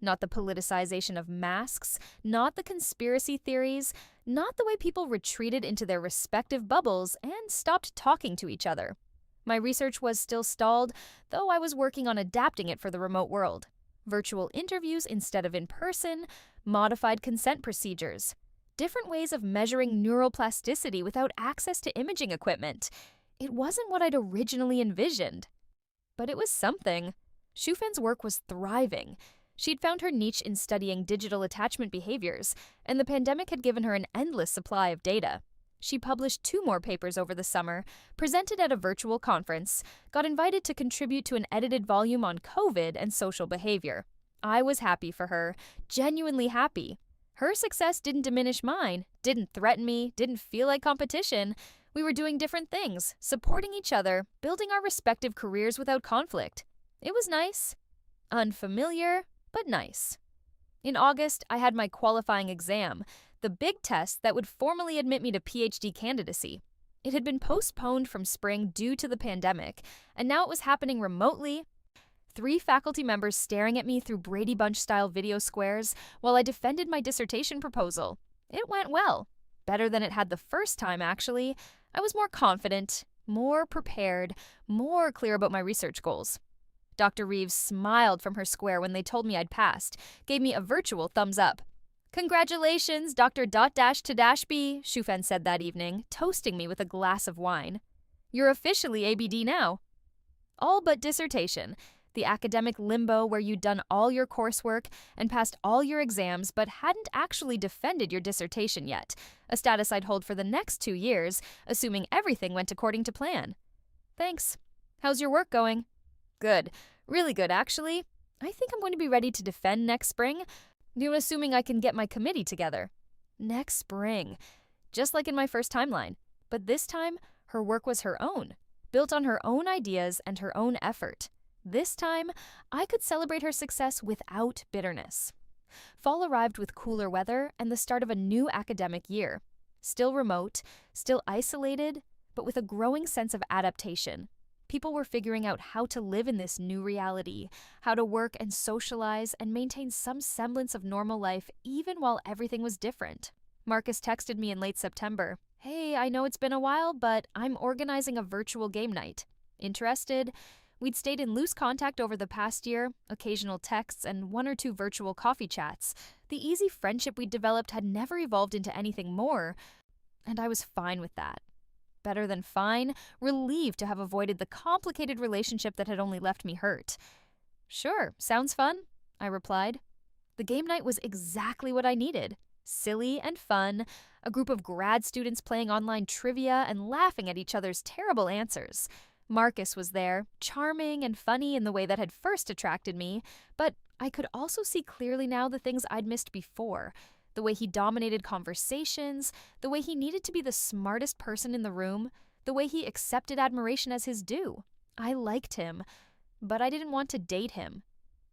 Not the politicization of masks, not the conspiracy theories, not the way people retreated into their respective bubbles and stopped talking to each other. My research was still stalled, though I was working on adapting it for the remote world. Virtual interviews instead of in person, modified consent procedures, different ways of measuring neuroplasticity without access to imaging equipment. It wasn't what I'd originally envisioned. But it was something. Shufen's work was thriving. She'd found her niche in studying digital attachment behaviors, and the pandemic had given her an endless supply of data. She published 2 more papers over the summer, presented at a virtual conference, got invited to contribute to an edited volume on COVID and social behavior. I was happy for her, genuinely happy. Her success didn't diminish mine, didn't threaten me, didn't feel like competition. We were doing different things, supporting each other, building our respective careers without conflict. It was nice. Unfamiliar, but nice. In August, I had my qualifying exam, the big test that would formally admit me to PhD candidacy. It had been postponed from spring due to the pandemic, and now it was happening remotely. 3 faculty members staring at me through Brady Bunch-style video squares while I defended my dissertation proposal. It went well. Better than it had the first time, actually. I was more confident, more prepared, more clear about my research goals. Dr. Reeves smiled from her square when they told me I'd passed, gave me a virtual thumbs up. "Congratulations, Dr. .-to-B," Shufen said that evening, toasting me with a glass of wine. "You're officially ABD now." All but dissertation, the academic limbo where you'd done all your coursework and passed all your exams but hadn't actually defended your dissertation yet, a status I'd hold for the next 2 years, assuming everything went according to plan. "Thanks. How's your work going?" "Good. Really good, actually. I think I'm going to be ready to defend next spring, assuming I can get my committee together." Next spring. Just like in my first timeline. But this time, her work was her own, built on her own ideas and her own effort. This time, I could celebrate her success without bitterness. Fall arrived with cooler weather and the start of a new academic year. Still remote, still isolated, but with a growing sense of adaptation. People were figuring out how to live in this new reality, how to work and socialize and maintain some semblance of normal life even while everything was different. Marcus texted me in late September, "Hey, I know it's been a while, but I'm organizing a virtual game night. Interested?" We'd stayed in loose contact over the past year, occasional texts and 1 or 2 virtual coffee chats. The easy friendship we'd developed had never evolved into anything more, and I was fine with that. Better than fine, relieved to have avoided the complicated relationship that had only left me hurt. "Sure, sounds fun," I replied. The game night was exactly what I needed. Silly and fun, a group of grad students playing online trivia and laughing at each other's terrible answers. Marcus was there, charming and funny in the way that had first attracted me, but I could also see clearly now the things I'd missed before. The way he dominated conversations, the way he needed to be the smartest person in the room, the way he accepted admiration as his due. I liked him, but I didn't want to date him.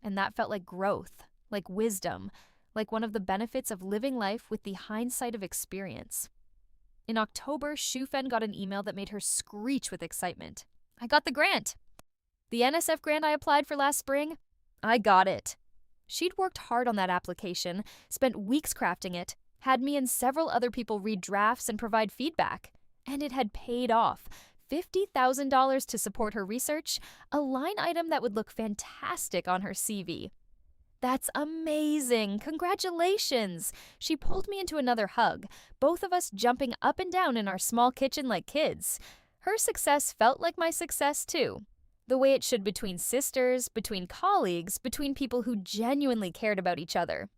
And that felt like growth, like wisdom, like one of the benefits of living life with the hindsight of experience. In October, Shufen got an email that made her screech with excitement. "I got the grant!" The NSF grant I applied for last spring? I got it. She'd worked hard on that application, spent weeks crafting it, had me and several other people read drafts and provide feedback. And it had paid off. $50,000 to support her research, a line item that would look fantastic on her CV. "That's amazing! Congratulations!" She pulled me into another hug, both of us jumping up and down in our small kitchen like kids. Her success felt like my success, too. The way it should between sisters, between colleagues, between people who genuinely cared about each other.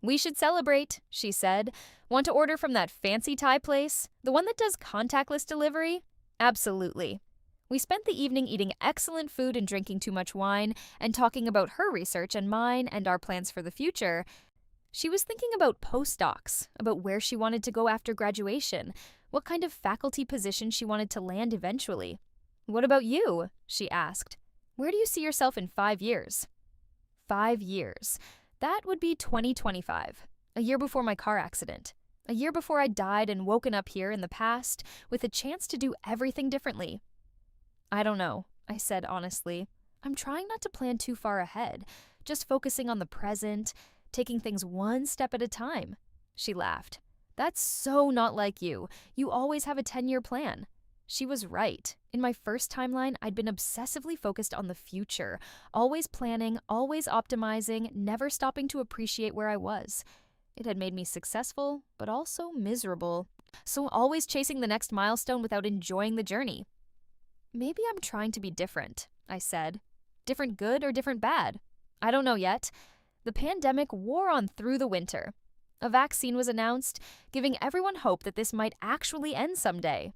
"We should celebrate," she said. "Want to order from that fancy Thai place? The one that does contactless delivery?" "Absolutely." We spent the evening eating excellent food and drinking too much wine, and talking about her research and mine and our plans for the future. She was thinking about postdocs, about where she wanted to go after graduation, what kind of faculty position she wanted to land eventually. "What about you?" she asked. "Where do you see yourself in 5 years?" 5 years. That would be 2025, a year before my car accident, a year before I died and woken up here in the past with a chance to do everything differently. "I don't know," I said honestly. "I'm trying not to plan too far ahead, just focusing on the present, taking things one step at a time." She laughed. "That's so not like you. You always have a 10-year plan." She was right. In my first timeline, I'd been obsessively focused on the future, always planning, always optimizing, never stopping to appreciate where I was. It had made me successful, but also miserable. So always chasing the next milestone without enjoying the journey. "Maybe I'm trying to be different," I said. "Different good or different bad? I don't know yet." The pandemic wore on through the winter. A vaccine was announced, giving everyone hope that this might actually end someday.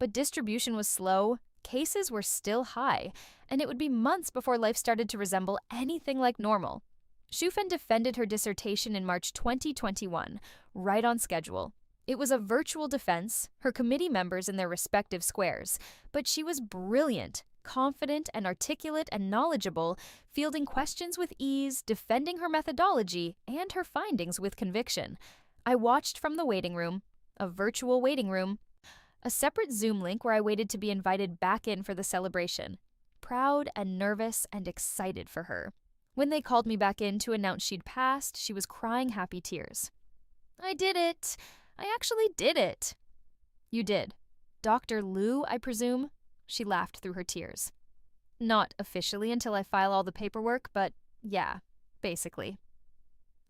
But distribution was slow, cases were still high, and it would be months before life started to resemble anything like normal. Shufen defended her dissertation in March 2021, right on schedule. It was a virtual defense, her committee members in their respective squares, but she was brilliant, confident and articulate and knowledgeable, fielding questions with ease, defending her methodology and her findings with conviction. I watched from the waiting room, a virtual waiting room, a separate Zoom link where I waited to be invited back in for the celebration, proud and nervous and excited for her. When they called me back in to announce she'd passed, she was crying happy tears. "I did it! I actually did it!" "You did. Dr. Liu, I presume?" She laughed through her tears. "Not officially until I file all the paperwork, but yeah, basically."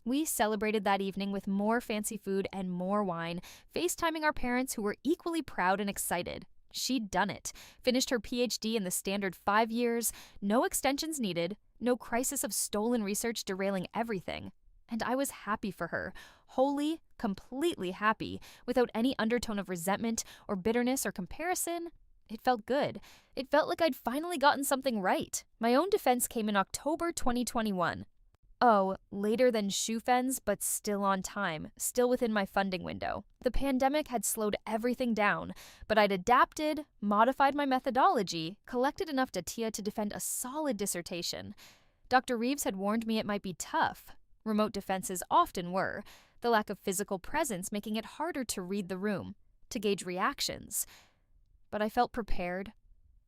We celebrated that evening with more fancy food and more wine, FaceTiming our parents who were equally proud and excited. She'd done it, finished her PhD in the standard 5 years, no extensions needed, no crisis of stolen research derailing everything. And I was happy for her, wholly, completely happy, without any undertone of resentment or bitterness or comparison. It felt good. It felt like I'd finally gotten something right. My own defense came in October 2021. Oh, later than Shufen's, but still on time, still within my funding window. The pandemic had slowed everything down, but I'd adapted, modified my methodology, collected enough data to defend a solid dissertation. Dr. Reeves had warned me it might be tough. Remote defenses often were, the lack of physical presence making it harder to read the room, to gauge reactions. But I felt prepared.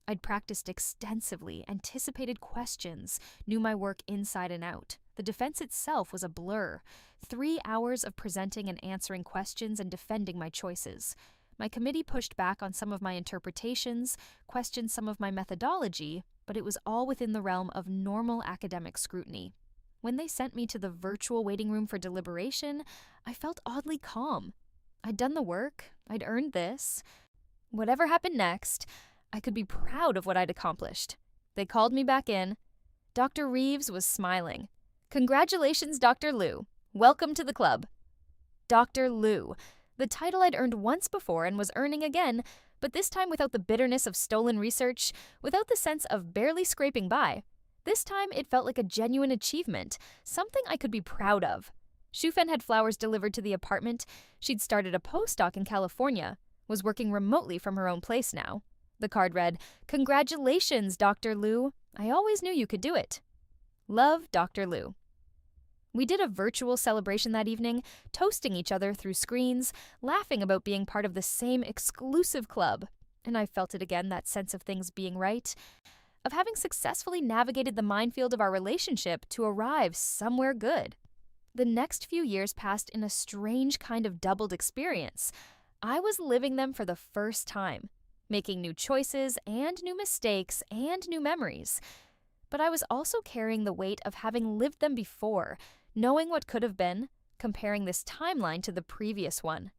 I'd practiced extensively, anticipated questions, knew my work inside and out. The defense itself was a blur. 3 hours of presenting and answering questions and defending my choices. My committee pushed back on some of my interpretations, questioned some of my methodology, but it was all within the realm of normal academic scrutiny. When they sent me to the virtual waiting room for deliberation, I felt oddly calm. I'd done the work. I'd earned this. Whatever happened next, I could be proud of what I'd accomplished. They called me back in. Dr. Reeves was smiling. "Congratulations, Dr. Liu. Welcome to the club." Dr. Liu, the title I'd earned once before and was earning again, but this time without the bitterness of stolen research, without the sense of barely scraping by. This time it felt like a genuine achievement, something I could be proud of. Shufen had flowers delivered to the apartment. She'd started a postdoc in California, was working remotely from her own place now. The card read, "Congratulations, Dr. Liu. I always knew you could do it. Love, Dr. Liu." We did a virtual celebration that evening, toasting each other through screens, laughing about being part of the same exclusive club. And I felt it again, that sense of things being right, of having successfully navigated the minefield of our relationship to arrive somewhere good. The next few years passed in a strange kind of doubled experience. I was living them for the first time, making new choices and new mistakes and new memories. But I was also carrying the weight of having lived them before, knowing what could have been, comparing this timeline to the previous one.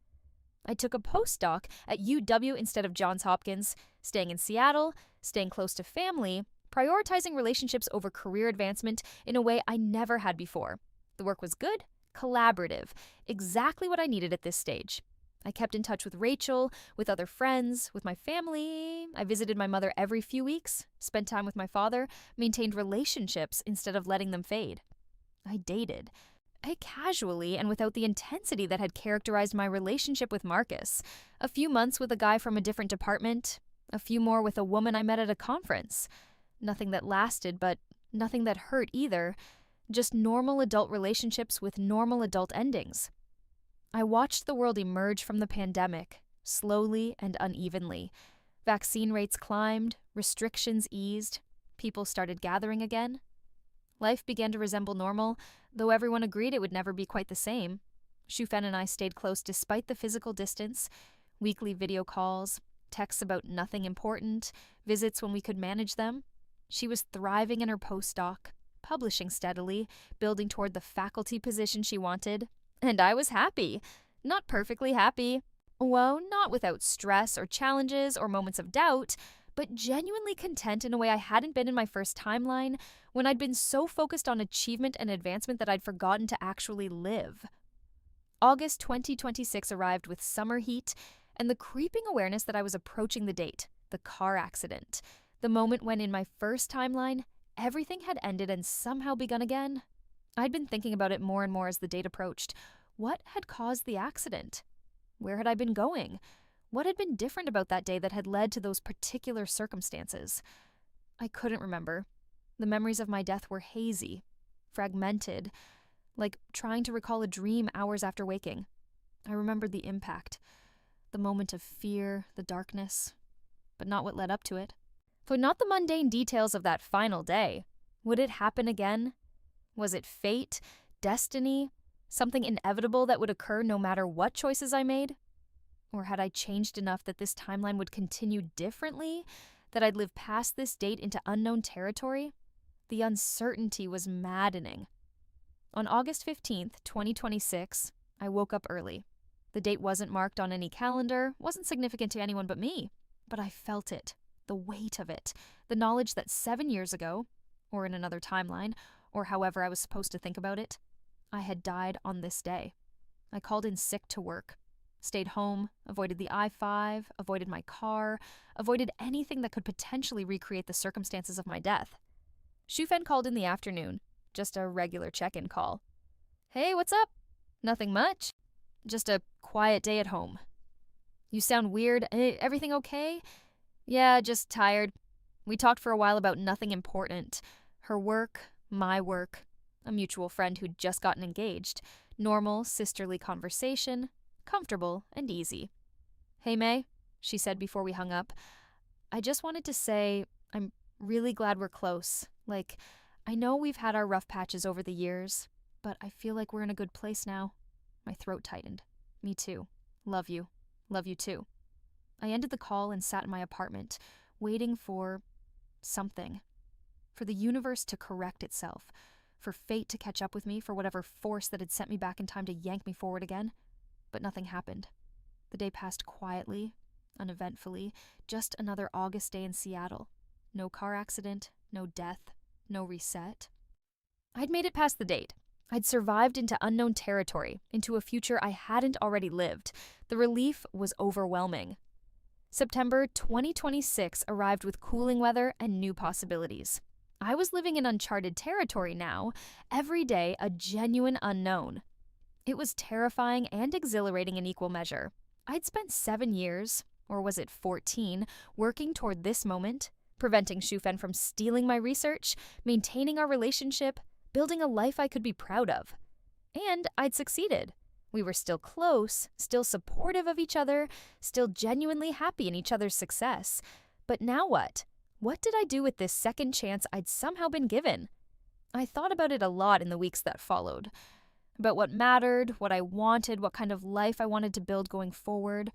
I took a postdoc at UW instead of Johns Hopkins, staying in Seattle, staying close to family, prioritizing relationships over career advancement in a way I never had before. The work was good, collaborative, exactly what I needed at this stage. I kept in touch with Rachel, with other friends, with my family. I visited my mother every few weeks, spent time with my father, maintained relationships instead of letting them fade. I dated. Casually and without the intensity that had characterized my relationship with Marcus. A few months with a guy from a different department, a few more with a woman I met at a conference. Nothing that lasted, but nothing that hurt either. Just normal adult relationships with normal adult endings. I watched the world emerge from the pandemic, slowly and unevenly. Vaccine rates climbed, restrictions eased, people started gathering again. Life began to resemble normal, though everyone agreed it would never be quite the same. Shufen and I stayed close despite the physical distance, weekly video calls, texts about nothing important, visits when we could manage them. She was thriving in her postdoc, publishing steadily, building toward the faculty position she wanted. And I was happy. Not perfectly happy. Well, not without stress or challenges or moments of doubt, but genuinely content in a way I hadn't been in my first timeline, when I'd been so focused on achievement and advancement that I'd forgotten to actually live. August 2026 arrived with summer heat and the creeping awareness that I was approaching the date, the car accident, the moment when in my first timeline, everything had ended and somehow begun again. I'd been thinking about it more and more as the date approached. What had caused the accident? Where had I been going? What had been different about that day that had led to those particular circumstances? I couldn't remember. The memories of my death were hazy, fragmented, like trying to recall a dream hours after waking. I remembered the impact, the moment of fear, the darkness, but not what led up to it. Though not the mundane details of that final day. Would it happen again? Was it fate, destiny, something inevitable that would occur no matter what choices I made? Or had I changed enough that this timeline would continue differently, that I'd live past this date into unknown territory? The uncertainty was maddening. On August 15th, 2026, I woke up early. The date wasn't marked on any calendar, wasn't significant to anyone but me, but I felt it, the weight of it, the knowledge that 7 years ago, or in another timeline, or however I was supposed to think about it, I had died on this day. I called in sick to work, stayed home, avoided the I-5, avoided my car, avoided anything that could potentially recreate the circumstances of my death. Shufen called in the afternoon, just a regular check-in call. Hey, what's up? Nothing much. Just a quiet day at home. You sound weird. Everything okay? Yeah, just tired. We talked for a while about nothing important. Her work, my work, a mutual friend who'd just gotten engaged. Normal, sisterly conversation, comfortable and easy. Hey, May, she said before we hung up. I just wanted to say I'm really glad we're close. Like, I know we've had our rough patches over the years, but I feel like we're in a good place now. My throat tightened. Me too. Love you. Love you too. I ended the call and sat in my apartment, waiting for something. For the universe to correct itself. For fate to catch up with me, for whatever force that had sent me back in time to yank me forward again. But nothing happened. The day passed quietly, uneventfully, just another August day in Seattle. No car accident, no death, no reset. I'd made it past the date. I'd survived into unknown territory, into a future I hadn't already lived. The relief was overwhelming. September 2026 arrived with cooling weather and new possibilities. I was living in uncharted territory now, every day a genuine unknown. It was terrifying and exhilarating in equal measure. I'd spent 7 years, or was it 14, working toward this moment, preventing Shufen from stealing my research, maintaining our relationship, building a life I could be proud of. And I'd succeeded. We were still close, still supportive of each other, still genuinely happy in each other's success. But now what? What did I do with this second chance I'd somehow been given? I thought about it a lot in the weeks that followed. About what mattered, what I wanted, what kind of life I wanted to build going forward.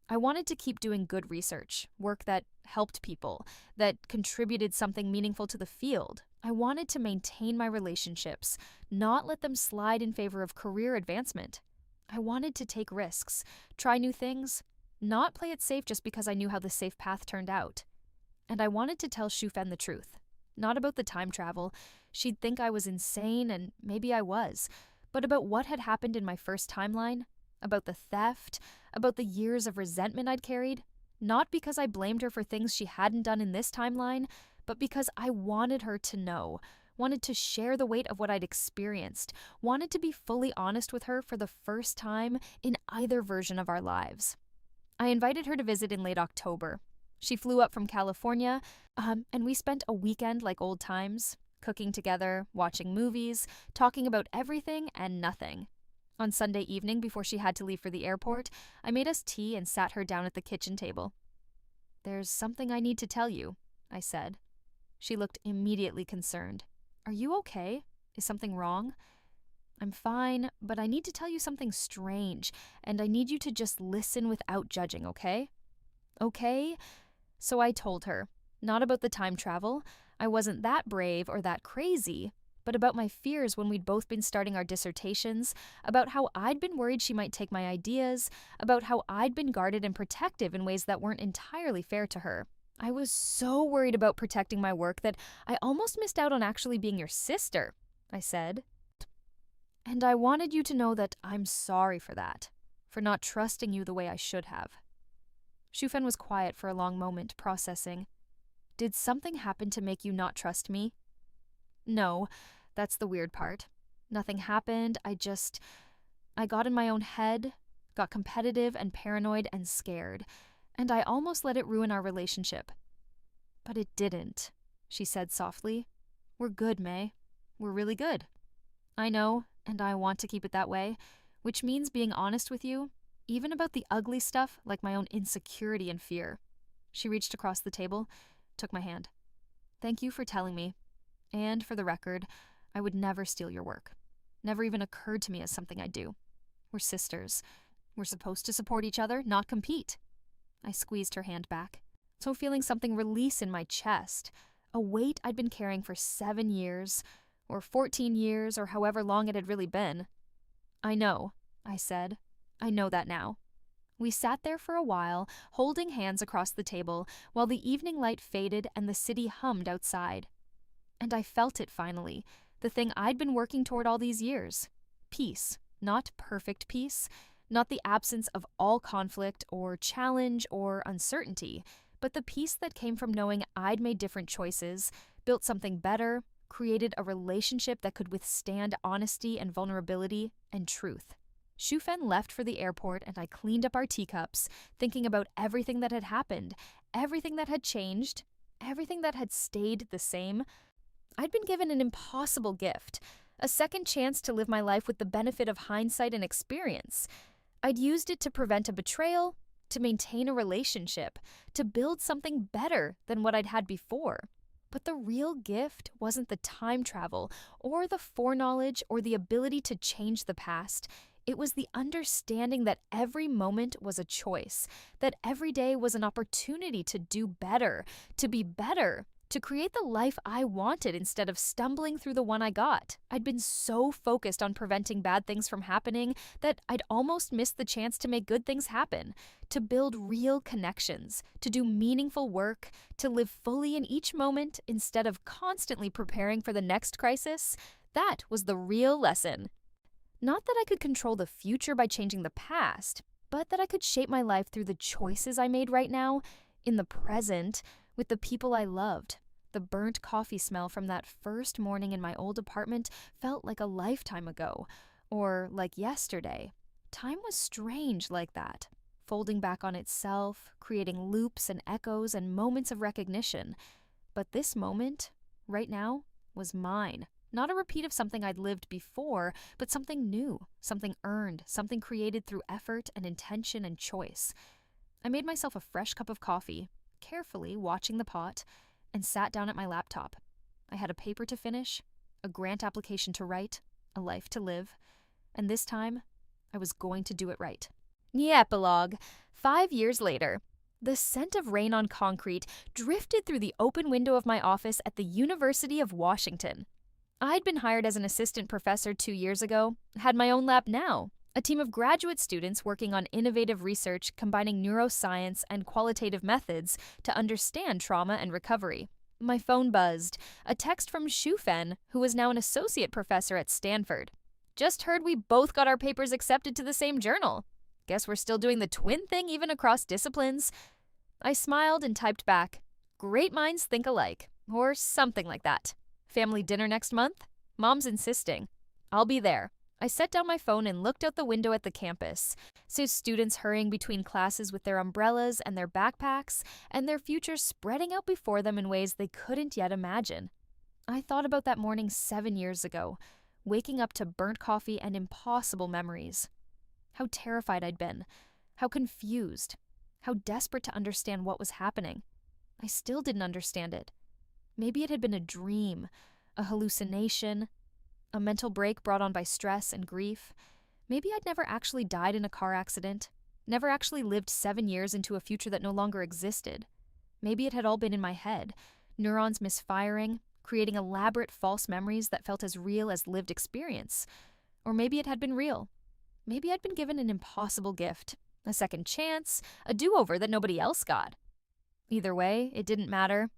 I wanted to keep doing good research, work that helped people, that contributed something meaningful to the field. I wanted to maintain my relationships, not let them slide in favor of career advancement. I wanted to take risks, try new things, not play it safe just because I knew how the safe path turned out. And I wanted to tell Shufen the truth. Not about the time travel. She'd think I was insane, and maybe I was. But about what had happened in my first timeline, about the theft, about the years of resentment I'd carried. Not because I blamed her for things she hadn't done in this timeline, but because I wanted her to know, wanted to share the weight of what I'd experienced, wanted to be fully honest with her for the first time in either version of our lives. I invited her to visit in late October. She flew up from California, and we spent a weekend like old times, cooking together, watching movies, talking about everything and nothing. On Sunday evening, before she had to leave for the airport, I made us tea and sat her down at the kitchen table. "There's something I need to tell you," I said. She looked immediately concerned. "Are you okay? Is something wrong?" "I'm fine, but I need to tell you something strange, and I need you to just listen without judging, okay?" "Okay?" So I told her, not about the time travel. I wasn't that brave or that crazy, but about my fears when we'd both been starting our dissertations, about how I'd been worried she might take my ideas, about how I'd been guarded and protective in ways that weren't entirely fair to her. I was so worried about protecting my work that I almost missed out on actually being your sister, I said. And I wanted you to know that I'm sorry for that, for not trusting you the way I should have. Shufen was quiet for a long moment, processing. Did something happen to make you not trust me? No, that's the weird part. Nothing happened, I got in my own head, got competitive and paranoid and scared, and I almost let it ruin our relationship. But it didn't, she said softly. We're good, May. We're really good. I know, and I want to keep it that way, which means being honest with you, even about the ugly stuff like my own insecurity and fear. She reached across the table, took my hand. Thank you for telling me. And for the record, I would never steal your work. Never even occurred to me as something I'd do. We're sisters. We're supposed to support each other, not compete. I squeezed her hand back, so feeling something release in my chest, a weight I'd been carrying for 7 years, or 14 years, or however long it had really been. I know, I said. I know that now. We sat there for a while, holding hands across the table, while the evening light faded and the city hummed outside. And I felt it finally, the thing I'd been working toward all these years. Peace, not perfect peace, not the absence of all conflict or challenge or uncertainty, but the peace that came from knowing I'd made different choices, built something better, created a relationship that could withstand honesty and vulnerability and truth. Shufen left for the airport and I cleaned up our teacups, thinking about everything that had happened, everything that had changed, everything that had stayed the same. I'd been given an impossible gift, a second chance to live my life with the benefit of hindsight and experience. I'd used it to prevent a betrayal, to maintain a relationship, to build something better than what I'd had before. But the real gift wasn't the time travel or the foreknowledge or the ability to change the past. It was the understanding that every moment was a choice, that every day was an opportunity to do better, to be better, to create the life I wanted instead of stumbling through the one I got. I'd been so focused on preventing bad things from happening that I'd almost missed the chance to make good things happen, to build real connections, to do meaningful work, to live fully in each moment instead of constantly preparing for the next crisis. That was the real lesson. Not that I could control the future by changing the past, but that I could shape my life through the choices I made right now, in the present, with the people I loved. The burnt coffee smell from that first morning in my old apartment felt like a lifetime ago, or like yesterday. Time was strange like that, folding back on itself, creating loops and echoes and moments of recognition. But this moment, right now, was mine. Not a repeat of something I'd lived before, but something new, something earned, something created through effort and intention and choice. I made myself a fresh cup of coffee, carefully watching the pot, and sat down at my laptop. I had a paper to finish, a grant application to write, a life to live, and this time, I was going to do it right. The epilogue. 5 years later. The scent of rain on concrete drifted through the open window of my office at the University of Washington. I'd been hired as an assistant professor 2 years ago, had my own lab now, a team of graduate students working on innovative research combining neuroscience and qualitative methods to understand trauma and recovery. My phone buzzed, a text from Shufen, who was now an associate professor at Stanford. Just heard we both got our papers accepted to the same journal. Guess we're still doing the twin thing even across disciplines. I smiled and typed back, "Great minds think alike," or something like that. Family dinner next month? Mom's insisting. I'll be there. I set down my phone and looked out the window at the campus, saw students hurrying between classes with their umbrellas and their backpacks, and their futures spreading out before them in ways they couldn't yet imagine. I thought about that morning 7 years ago, waking up to burnt coffee and impossible memories. How terrified I'd been, how confused, how desperate to understand what was happening. I still didn't understand it. Maybe it had been a dream, a hallucination, a mental break brought on by stress and grief. Maybe I'd never actually died in a car accident, never actually lived 7 years into a future that no longer existed. Maybe it had all been in my head, neurons misfiring, creating elaborate false memories that felt as real as lived experience. Or maybe it had been real. Maybe I'd been given an impossible gift, a second chance, a do-over that nobody else got. Either way, it didn't matter.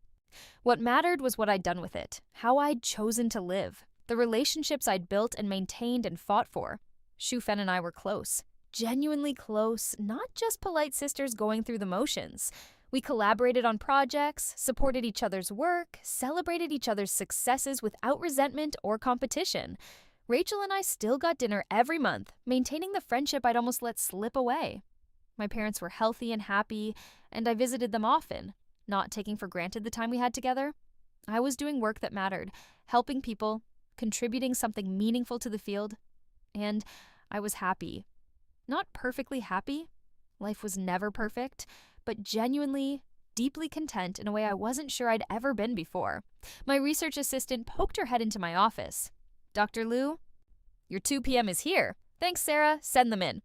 What mattered was what I'd done with it, how I'd chosen to live, the relationships I'd built and maintained and fought for. Shufen and I were close, genuinely close, not just polite sisters going through the motions. We collaborated on projects, supported each other's work, celebrated each other's successes without resentment or competition. Rachel and I still got dinner every month, maintaining the friendship I'd almost let slip away. My parents were healthy and happy, and I visited them often, not taking for granted the time we had together. I was doing work that mattered, helping people, contributing something meaningful to the field, and I was happy. Not perfectly happy. Life was never perfect, but genuinely, deeply content in a way I wasn't sure I'd ever been before. My research assistant poked her head into my office. "Dr. Liu, your 2 p.m. is here. Thanks, Sarah. Send them in."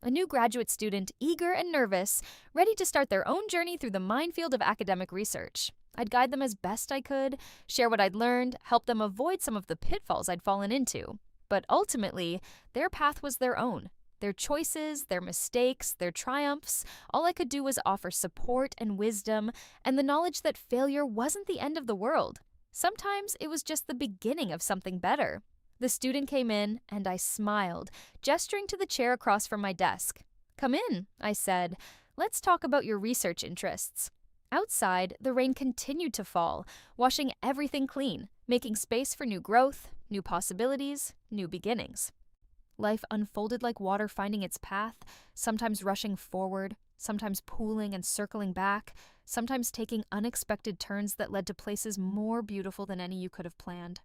A new graduate student, eager and nervous, ready to start their own journey through the minefield of academic research. I'd guide them as best I could, share what I'd learned, help them avoid some of the pitfalls I'd fallen into. But ultimately, their path was their own. Their choices, their mistakes, their triumphs, all I could do was offer support and wisdom, and the knowledge that failure wasn't the end of the world. Sometimes it was just the beginning of something better. The student came in, and I smiled, gesturing to the chair across from my desk. "Come in," I said. "Let's talk about your research interests." Outside, the rain continued to fall, washing everything clean, making space for new growth, new possibilities, new beginnings. Life unfolded like water finding its path, sometimes rushing forward, sometimes pooling and circling back, sometimes taking unexpected turns that led to places more beautiful than any you could have planned.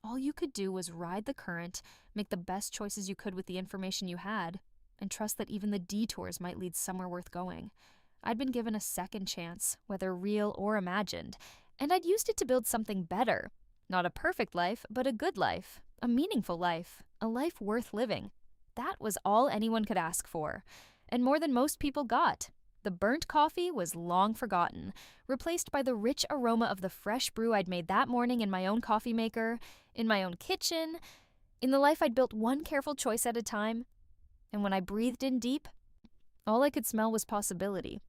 All you could do was ride the current, make the best choices you could with the information you had, and trust that even the detours might lead somewhere worth going. I'd been given a second chance, whether real or imagined, and I'd used it to build something better. Not a perfect life, but a good life, a meaningful life, a life worth living. That was all anyone could ask for, and more than most people got. The burnt coffee was long forgotten, replaced by the rich aroma of the fresh brew I'd made that morning in my own coffee maker, in my own kitchen, in the life I'd built one careful choice at a time. And when I breathed in deep, all I could smell was possibility.